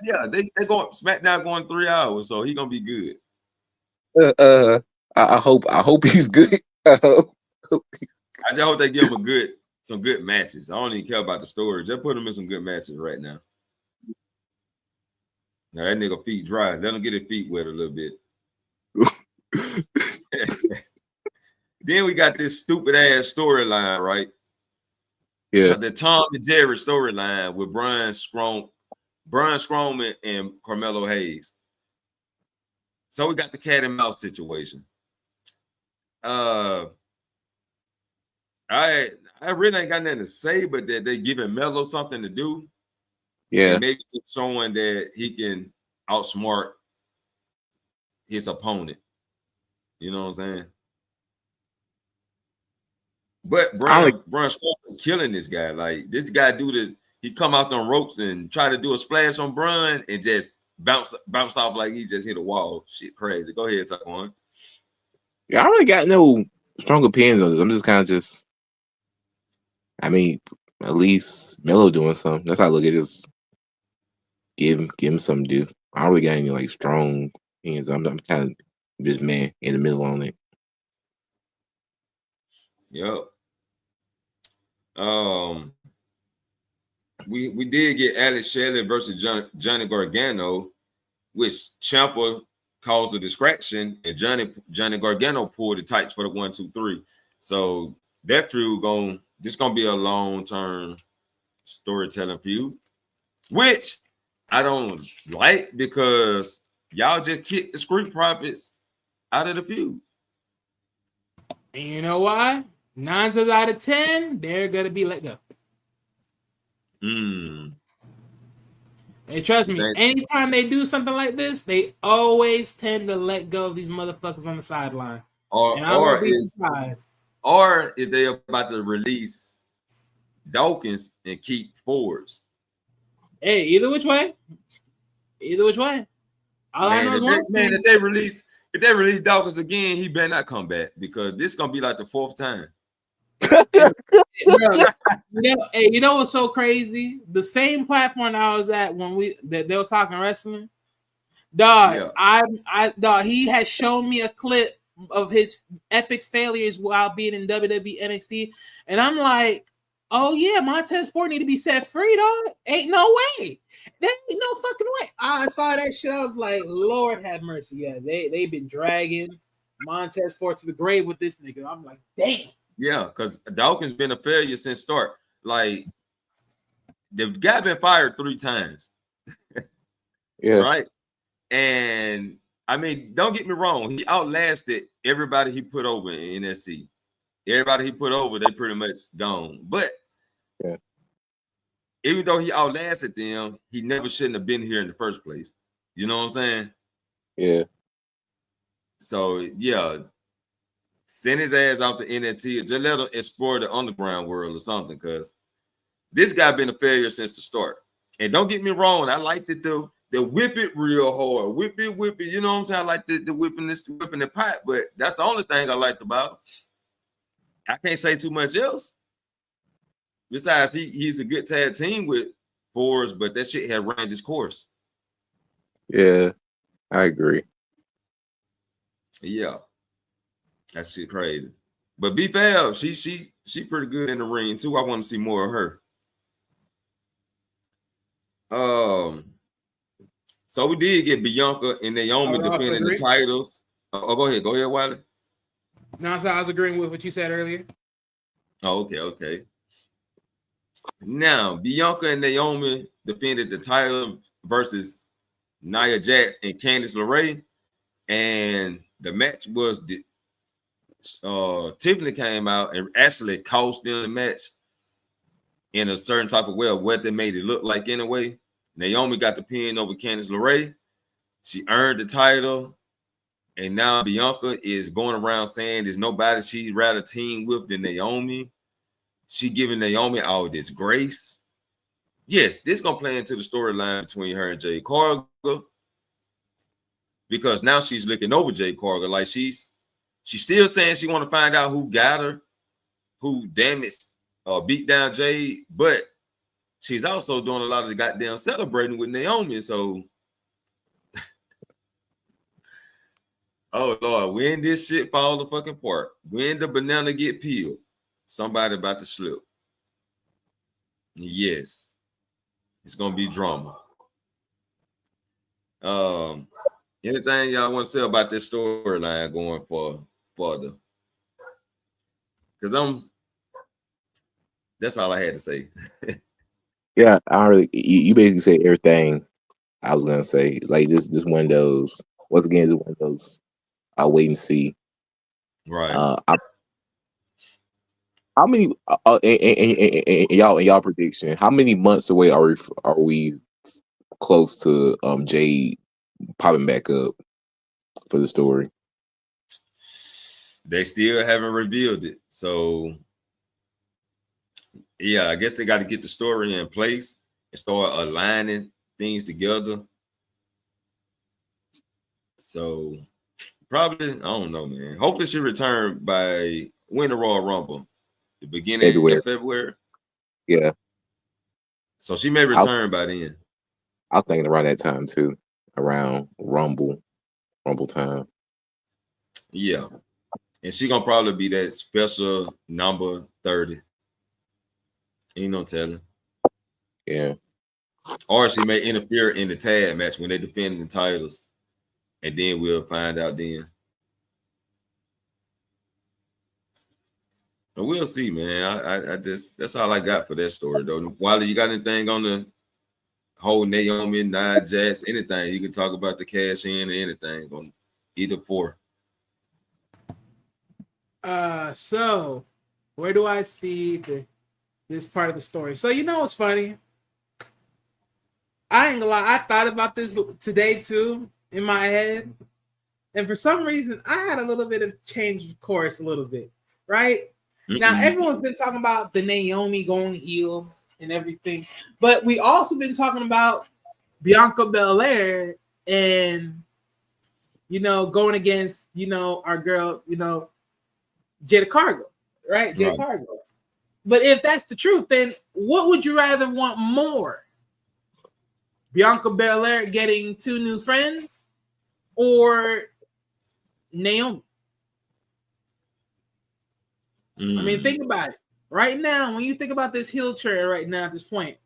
Yeah, they going SmackDown going 3 hours, so he gonna be good. I hope he's good. I just hope they give him some good matches. I don't even care about the story. Just put him in some good matches right now. Now that nigga feet dry. Let him get his feet wet a little bit. Then we got this stupid ass storyline, right? Yeah. So the Tom and Jerry storyline with Braun Strowman and Carmelo Hayes. So we got the cat and mouse situation. I really ain't got nothing to say, but that they giving Melo something to do. Yeah. And maybe showing that he can outsmart his opponent. You know what I'm saying? But Braun Strowman killing this guy. Like this guy he come out on ropes and try to do a splash on Braun and just bounce off like he just hit a wall. Shit crazy. Go ahead, talk on. Yeah, I really got no strong opinions on this. I'm just kind of I mean, at least Melo doing something. That's how I look at it. Just give him something to do. I don't really got any like strong opinions. I'm kind of just man in the middle on it. Yep. We did get Alex Shelley versus Johnny Gargano, which Ciampa caused a distraction, and Johnny Gargano pulled the tights for the 1, 2, 3. So that feud gonna be a long-term storytelling feud, which I don't like because y'all just kicked the Street Profits out of the feud. And you know why? 9 times out of 10, they're gonna be let go. And trust me, anytime they do something like this, they always tend to let go of these motherfuckers on the sideline. Or if they're about to release Dawkins and keep Fords. Hey, either which way. All I know is one thing. If they release Dawkins again, he better not come back because this is gonna be like the 4th time. You know what's so crazy? The same platform I was at when they were talking wrestling. Dog, yeah. Dog, he has shown me a clip of his epic failures while being in WWE NXT, and I'm like, oh yeah, Montez Ford need to be set free, dog. Ain't no way. There ain't no fucking way. I saw that shit. I was like, Lord have mercy. Yeah, they've been dragging Montez Ford to the grave with this nigga. I'm like, damn. Yeah, because Dawkins been a failure since start. Like the guy been fired 3 times. Yeah. Right. And I mean, don't get me wrong, he outlasted everybody he put over in NXT. Everybody he put over, they pretty much gone. But Yeah. even though he outlasted them, he never shouldn't have been here in the first place. You know what I'm saying? Yeah. So yeah, send his ass out to NXT. Just let him explore the underground world or something, because this guy been a failure since the start. And don't get me wrong, I liked it though. They whip it real hard, whip it. You know what I'm saying? I like the whipping the pot, but that's the only thing I liked about him. I can't say too much else. Besides, he's a good tag team with Forrest, but that shit had ran its course. Yeah, I agree. Yeah, that shit crazy. But Beef Al, she pretty good in the ring too. I want to see more of her. So we did get Bianca and Naomi defending the titles. Oh, go ahead, Wiley. No, so I was agreeing with what you said earlier. Oh, okay. Now Bianca and Naomi defended the title versus Nia Jax and Candice LeRae, and the match was Tiffany came out and actually cost them the match in a certain type of way of what they made it look like anyway. Naomi got the pin over Candice LeRae. She earned the title, and now Bianca is going around saying there's nobody she'd rather team with than Naomi. She giving Naomi all this grace. Yes, this gonna play into the storyline between her and Jade Cargill, because now she's looking over Jade Cargill like she's still saying she want to find out who got her, who damaged or beat down Jade, but she's also doing a lot of the goddamn celebrating with Naomi. So, oh Lord, when this shit fall the fucking apart, when the banana get peeled, somebody about to slip. Yes, it's gonna be drama. Anything y'all want to say about this storyline going further? Because that's all I had to say. Yeah, I don't really. You basically say everything I was gonna say. Like this one of those. Once again, it's one of those. I'll wait and see. Right. How many? In y'all prediction, how many months away are we close to Jade popping back up for the story? They still haven't revealed it. So yeah, I guess they got to get the story in place and start aligning things together. So probably, I don't know, man. Hopefully she return by when the Royal Rumble, the beginning of February. Yeah. So she may return by then. I was thinking around that time too, around Rumble time. Yeah. And she gonna probably be that special number 30. Ain't no telling. Yeah. Or she may interfere in the tag match when they defend the titles. And then we'll find out then. But we'll see, man. I just, that's all I got for that story, though. Wiley, you got anything on the whole Naomi, Nia Jax, anything? You can talk about the cash in or anything on either four. So where do I see this part of the story? So you know what's funny? I ain't gonna lie, I thought about this today too in my head. And for some reason, I had a little bit of change of course, a little bit, right? Mm-hmm. Now, everyone's been talking about the Naomi going heel and everything, but we also been talking about Bianca Belair and, going against, our girl, Jade Cargill, right? Jade Cargill. But if that's the truth, then what would you rather want more? Bianca Belair getting 2 new friends or Naomi? I mean, think about it. Right now, when you think about this heel trail right now at this point,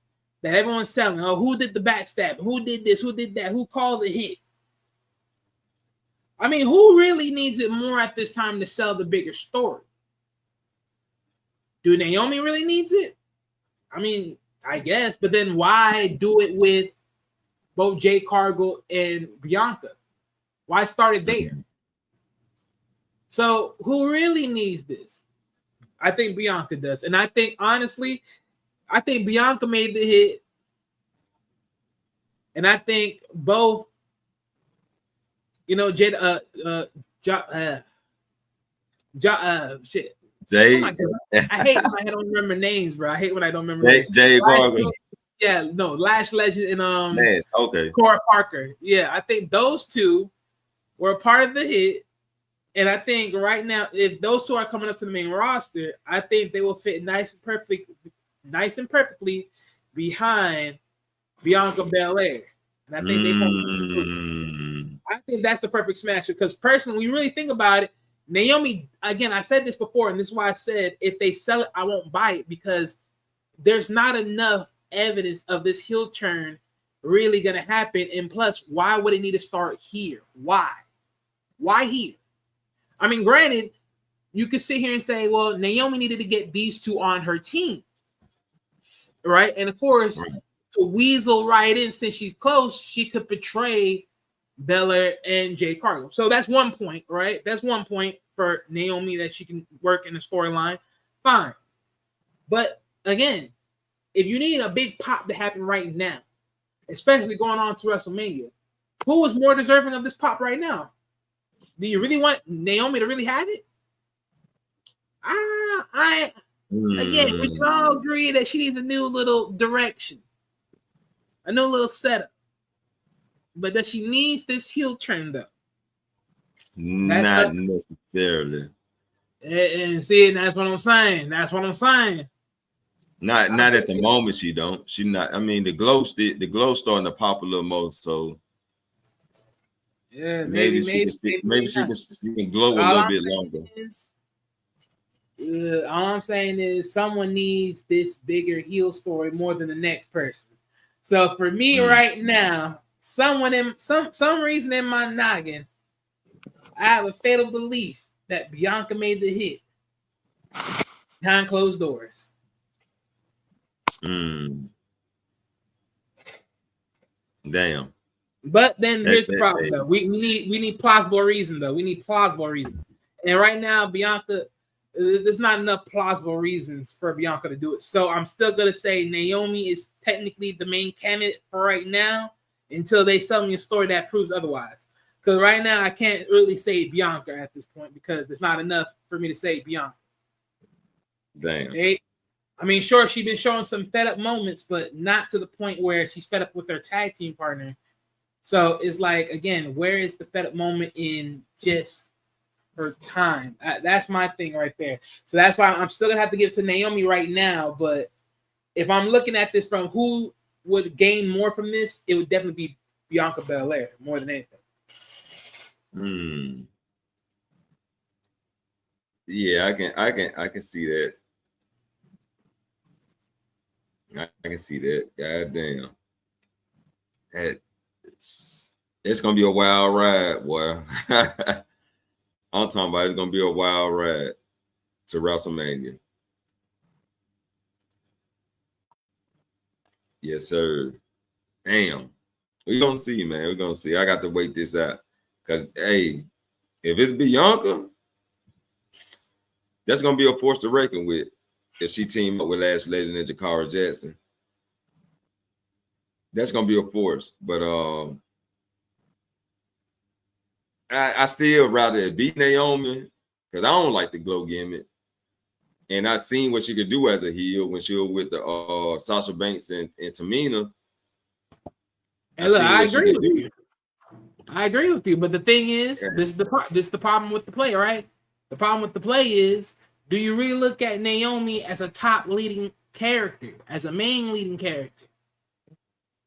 that everyone's selling, oh, who did the backstab? Who did this? Who did that? Who called the hit? I mean, who really needs it more at this time to sell the bigger story? Do Naomi really needs it? I mean, I guess, but then why do it with both Jade Cargill and Bianca? Why start it there? So who really needs this? I think Bianca does. And I think, honestly, I think Bianca made the hit. And I think both, you know, shit. Jay. Oh my God. I hate when I don't remember names, bro. I hate when I don't remember names. Jay Gargan. Yeah, no, Lash Legend and Nash. Okay. Cora Parker. Yeah, I think those two were a part of the hit. And I think right now, if those two are coming up to the main roster, I think they will fit nice and perfectly behind Bianca Belair. And I think I think that's the perfect smash, because personally, when you really think about it, Naomi, again, I said this before, and this is why I said if they sell it, I won't buy it, because there's not enough evidence of this heel turn really going to happen. And plus, why would it need to start here? Why here? I mean, granted, you could sit here and say, well, Naomi needed to get these two on her team, right? And of course, to weasel right in, since she's close, she could betray Belair and Jay Cargill. So that's one point, right? That's one point for Naomi that she can work in the storyline. Fine. But again, if you need a big pop to happen right now, especially going on to WrestleMania, who is more deserving of this pop right now? Do you really want Naomi to really have it? Again, we can all agree that she needs a new little direction, a new little setup. But that she needs this heel turn, though. Not necessarily. And see, that's what I'm saying. Not at the moment. She don't. She not. I mean, the glow starting to pop a little more. So yeah, maybe she can glow a little bit longer. All I'm saying is someone needs this bigger heel story more than the next person. So for me right now, some reason in my noggin, I have a fatal belief that Bianca made the hit behind closed doors. Damn. But then here's the problem, though. We need plausible reason, though. We need plausible reason. And right now, Bianca, there's not enough plausible reasons for Bianca to do it. So I'm still gonna say Naomi is technically the main candidate for right now, until they sell me a story that proves otherwise. Because right now I can't really say Bianca at this point, because there's not enough for me to say Bianca. Damn. I mean, sure, she's been showing some fed up moments, but not to the point where she's fed up with her tag team partner. So it's like, again, where is the fed up moment in just her time? That's my thing right there. So that's why I'm still gonna have to give it to Naomi right now. But if I'm looking at this from who would gain more from this, it would definitely be Bianca Belair more than anything. Yeah, I can see that. I can see that. God damn. It's gonna be a wild ride, boy. I'm talking about it's gonna be a wild ride to WrestleMania. Yes, sir. Damn. We're gonna see, man. We're gonna see. I got to wait this out. Because hey, if it's Bianca, that's gonna be a force to reckon with if she team up with Lash Legend and Jakara Jackson. That's gonna be a force. But I still rather beat Naomi, because I don't like the glow gimmick. And I seen what she could do as a heel when she was with the Sasha Banks and Tamina. And look, I agree with you. I agree with you. But the thing is, this is the problem with the play, right? The problem with the play is, do you really look at Naomi as a top leading character, as a main leading character?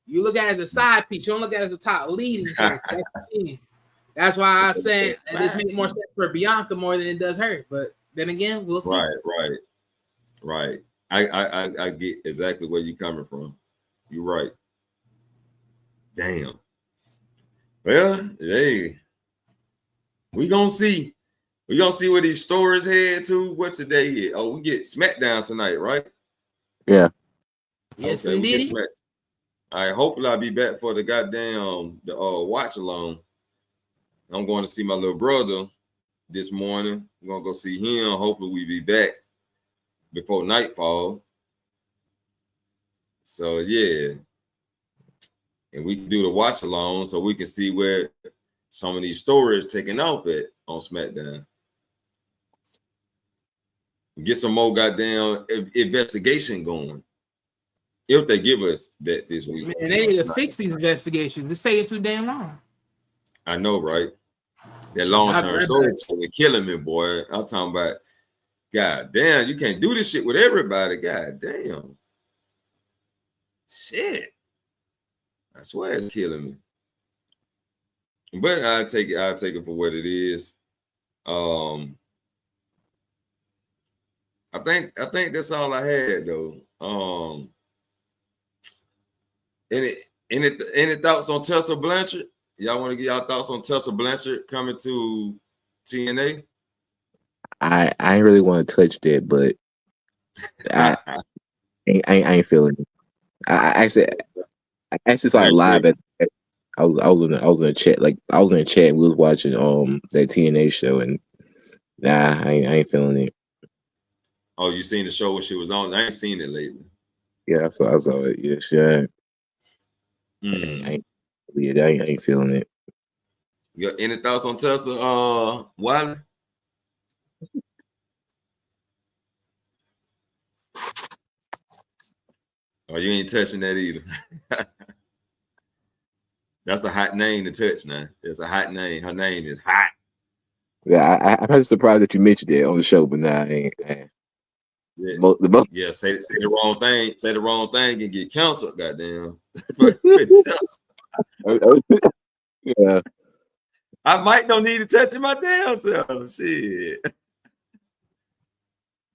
You look at it as a side piece. You don't look at it as a top leading character. That's why I said it makes more sense for Bianca more than it does her. But then again, we'll see. Right. I get exactly where you're coming from. You're right. Damn. Well, hey, we gonna see. We gonna see where these stories head to. What today is? Oh, we get SmackDown tonight, right? Yeah. Yes, okay, indeed. All right. Hopefully, I'll be back for the goddamn watch along. I'm going to see my little brother this morning. We're gonna go see him. Hopefully, we be back before nightfall. So yeah, and we can do the watch along so we can see where some of these stories taking off at on SmackDown. Get some more goddamn investigation going. If they give us that this week. Man, they need to fix these investigations. It's taking too damn long. I know, right? That long-term storytelling killing me, boy. I'm talking about, god damn, you can't do this shit with everybody. God damn. Shit. I swear it's killing me. But I'll take it for what it is. I think that's all I had though. Any thoughts on Tessa Blanchard? Y'all want to get y'all thoughts on Tessa Blanchard coming to TNA? I ain't really want to touch that, but I ain't feeling it. I actually saw it live at I was in the chat, like I was in the chat and we was watching that TNA show, and nah, I ain't feeling it. Oh, you seen the show when she was on? I ain't seen it lately. Yeah, I saw it. Yeah, sure. I ain't feeling it. You got any thoughts on Tessa? Wiley? Oh, you ain't touching that either. That's a hot name to touch now. It's a hot name. Her name is hot. Yeah, I'm just surprised that you mentioned it on the show, but nah, I ain't. Yeah, yeah, say the wrong thing. Say the wrong thing and get canceled. Goddamn. Yeah. I might don't need to touch it my damn self. Shit.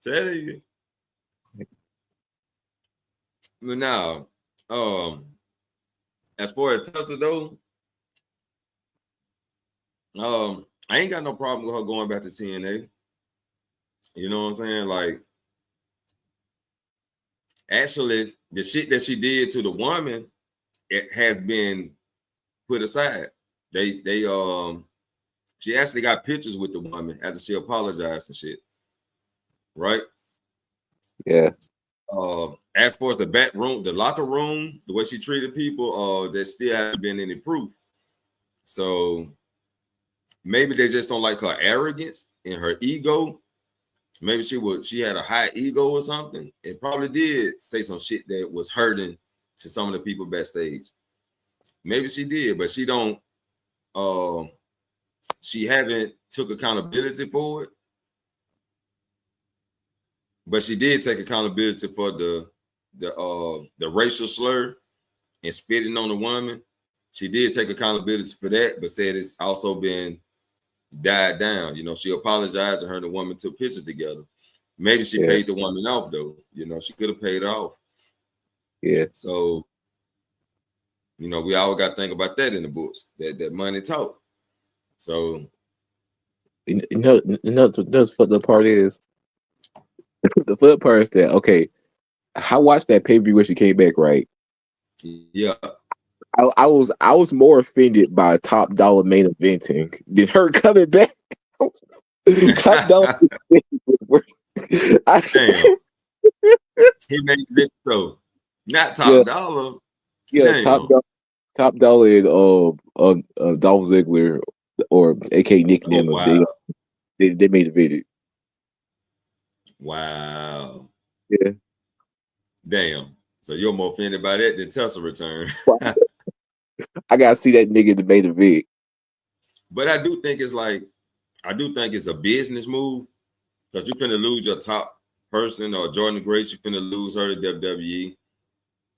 Tell you. But now, as far as Tessa though, I ain't got no problem with her going back to TNA. You know what I'm saying? Like, actually, the shit that she did to the woman, it has been put aside. She actually got pictures with the woman after she apologized and shit. Right? Yeah. As far as the back room, the locker room, the way she treated people, there still hasn't been any proof. So maybe they just don't like her arrogance and her ego. Maybe she had a high ego or something. It probably did say some shit that was hurting to some of the people backstage. Maybe she did, but she don't. She haven't took accountability for it. But she did take accountability for the racial slur and spitting on the woman. She did take accountability for that, but said it's also been died down. You know, she apologized and her and the woman took pictures together. Maybe she paid the woman off though. You know, she could have paid off. Yeah. So, you know, we always got to think about that in the books. That money talk. So, the part is the fun part is that I watched that pay-per-view when she came back, right? Yeah. I was more offended by Top Dollar main eventing than her coming back. Top Dollar Damn. He made it so not Top Dollar. Yeah, Damn. Top Dollar and Dolph Ziggler, or aka Nick Nemeth, they made a video. Wow. Yeah. Damn. So you're more offended by that than Tessa return. I gotta see that nigga to make the vid. But I do think it's a business move, because you're finna lose your top person, or Jordan Grace, you're finna lose her to WWE.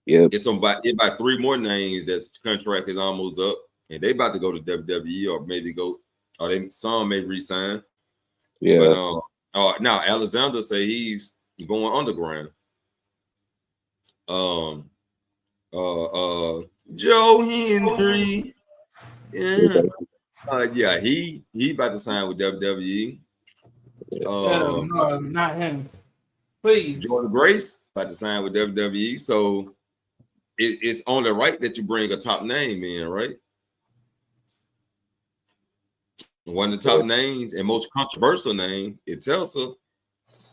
Yeah. It's about 3 more names that's contract is almost up, and they about to go to WWE, or maybe some may resign. Yeah. But now Alexander say he's going underground. Joe Hendry. Yeah. Yeah, he about to sign with WWE. No, not him. Please. Jordan Grace about to sign with WWE. So it's only right that you bring a top name in, right? One of the top names and most controversial name, it tells her.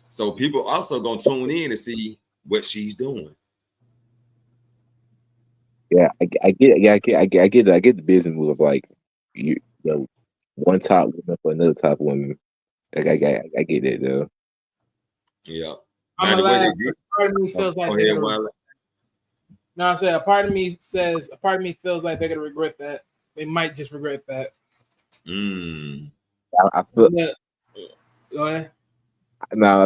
So people also gonna tune in to see what she's doing. Yeah, I get the business move of like you know one top woman for another top woman. I get it though. Yeah. I'm Now the way allowed. they did. Part of me feels like Go they're ahead, gonna. Wiley. No, I said a part of me feels like they're gonna regret that. They might just regret that. I feel Yeah. Go ahead. no. I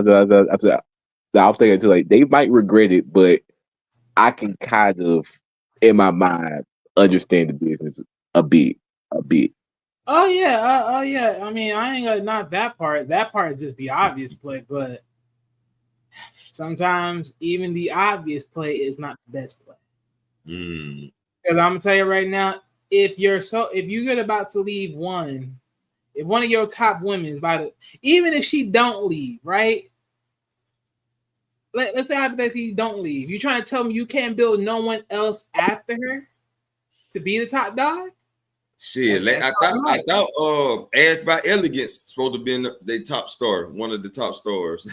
was thinking too like they might regret it, but I can kind of in my mind understand the business a bit. Oh yeah, oh yeah. I mean, I ain't got not that part. That part is just the obvious play, but sometimes even the obvious play is not the best play. Because I'm gonna tell you right now, if you get about to leave if one of your top women is about to, even if she don't leave, right? Let's say hypothetically you don't leave. You trying to tell me you can't build no one else after her to be the top dog? Shit, I thought Ash by Elegance supposed to be in the top star, one of the top stars.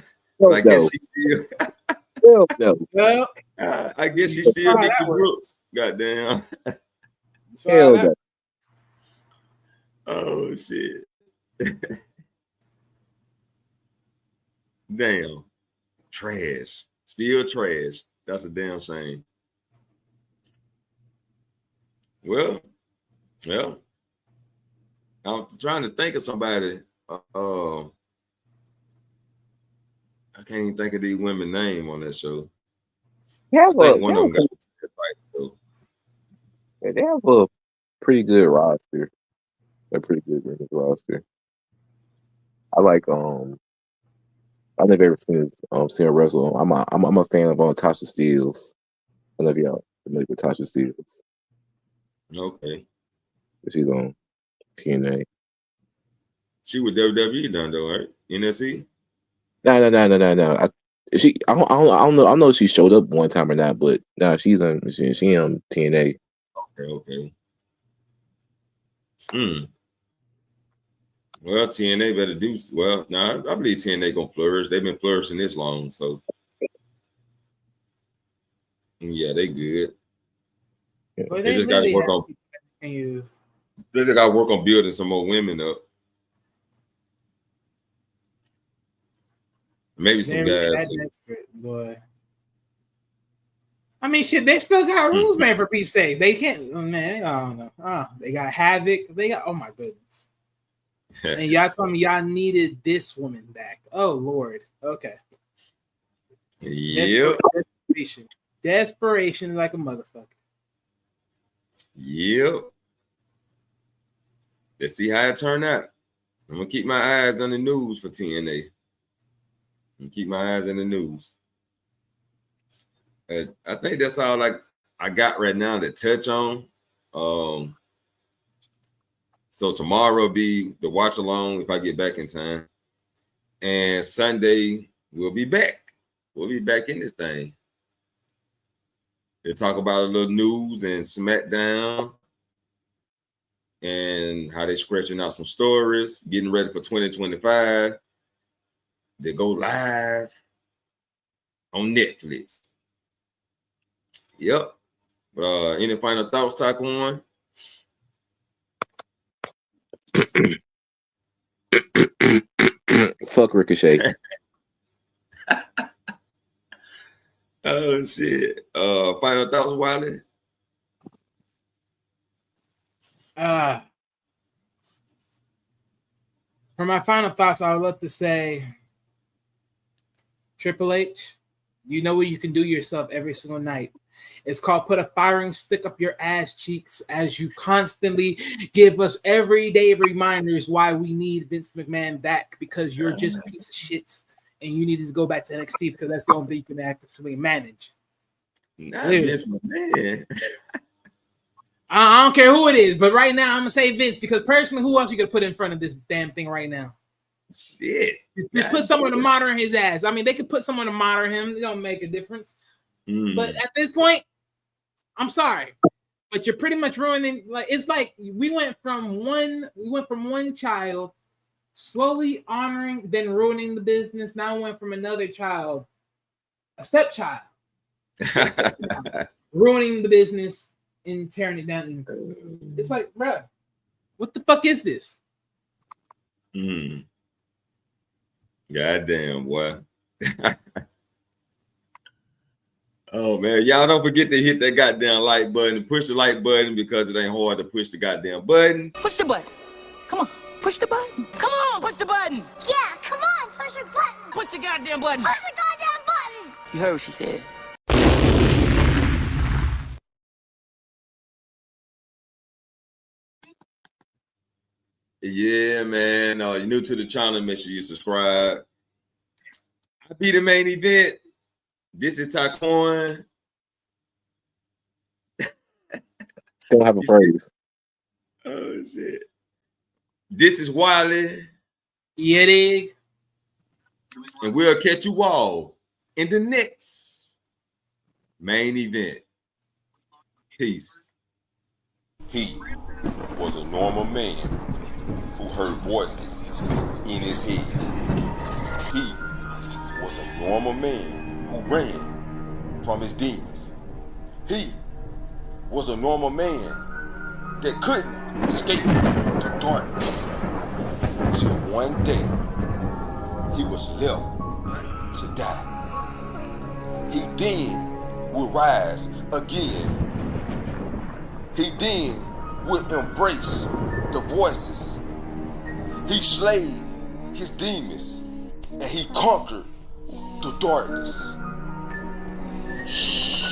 I guess she still Well, I guess she still get the Brooks. Goddamn. Hell no. Oh shit. Damn. Trash. Still trash. That's a damn shame. Well, I'm trying to think of somebody. I can't even think of these women's name on that show. They have a pretty good roster. A pretty good women's roster. I like I've never ever seen her wrestle. I'm a fan of Tasha Steelz. I love y'all familiar with Tasha Steelz. Okay. She's on TNA. She was WWE done though, right? NSC? No. I don't know. I don't know if she showed up one time or not, but no, she on TNA. Okay. Well, TNA better do well. Nah, I believe TNA gonna flourish. They've been flourishing this long, so yeah, they good. Well, they just got to work on. They just got to work on building some more women up. Maybe some guys. Boy. I mean, shit, they still got rules, man. For Pete's sake, they can't. Man, I don't know. They got Havoc. They got. Oh my goodness. And y'all told me y'all needed this woman back. Oh Lord. Okay. Yep. Desperation like a motherfucker. Yep. Let's see how it turned out. I'm gonna keep my eyes on the news for TNA. Keep my eyes in the news. I think that's all like I got right now to touch on. So tomorrow will be the watch along if I get back in time. And Sunday we'll be back. We'll be back in this thing. They'll talk about a little news and SmackDown and how they're scratching out some stories, getting ready for 2025. They go live on Netflix. Yep. Any final thoughts, Taquan? Fuck Ricochet. Oh shit. Final thoughts, Wiley? For my final thoughts, I would love to say Triple H, you know what you can do yourself every single night. It's called put a firing stick up your ass cheeks as you constantly give us everyday reminders why we need Vince McMahon back because you're just a piece of shit and you need to go back to NXT because that's the only thing you can actually manage. Not Vince McMahon. I don't care who it is, but right now I'm gonna say Vince because personally, who else you gonna put in front of this damn thing right now? Shit. Just put someone to monitor his ass. I mean, they could put someone to monitor him. It don't make a difference. But at this point, I'm sorry, but you're pretty much ruining. Like it's like we went from one child slowly honoring, then ruining the business. Now went from another child, a stepchild, ruining the business and tearing it down. It's like, bruh, what the fuck is this? Goddamn, boy. Oh man, y'all don't forget to hit that goddamn like button and push the like button because it ain't hard to push the goddamn button. Push the button. Come on, push the button. Come on, push the button. Yeah, come on, push your button. Push the goddamn button. Push the goddamn button. You heard what she said. Yeah, man. You're new to the channel, make sure you subscribe. I be the main event. This is Taquan. Don't have a praise. Oh shit. This is Wiley. Yeah, dig. And we'll catch you all in the next main event. Peace. He was a normal man who heard voices in his head. He was a normal man who ran from his demons. He was a normal man that couldn't escape the darkness till one day he was left to die. He then would rise again. He then would embrace the voices. He slayed his demons and he conquered the darkness. Shh.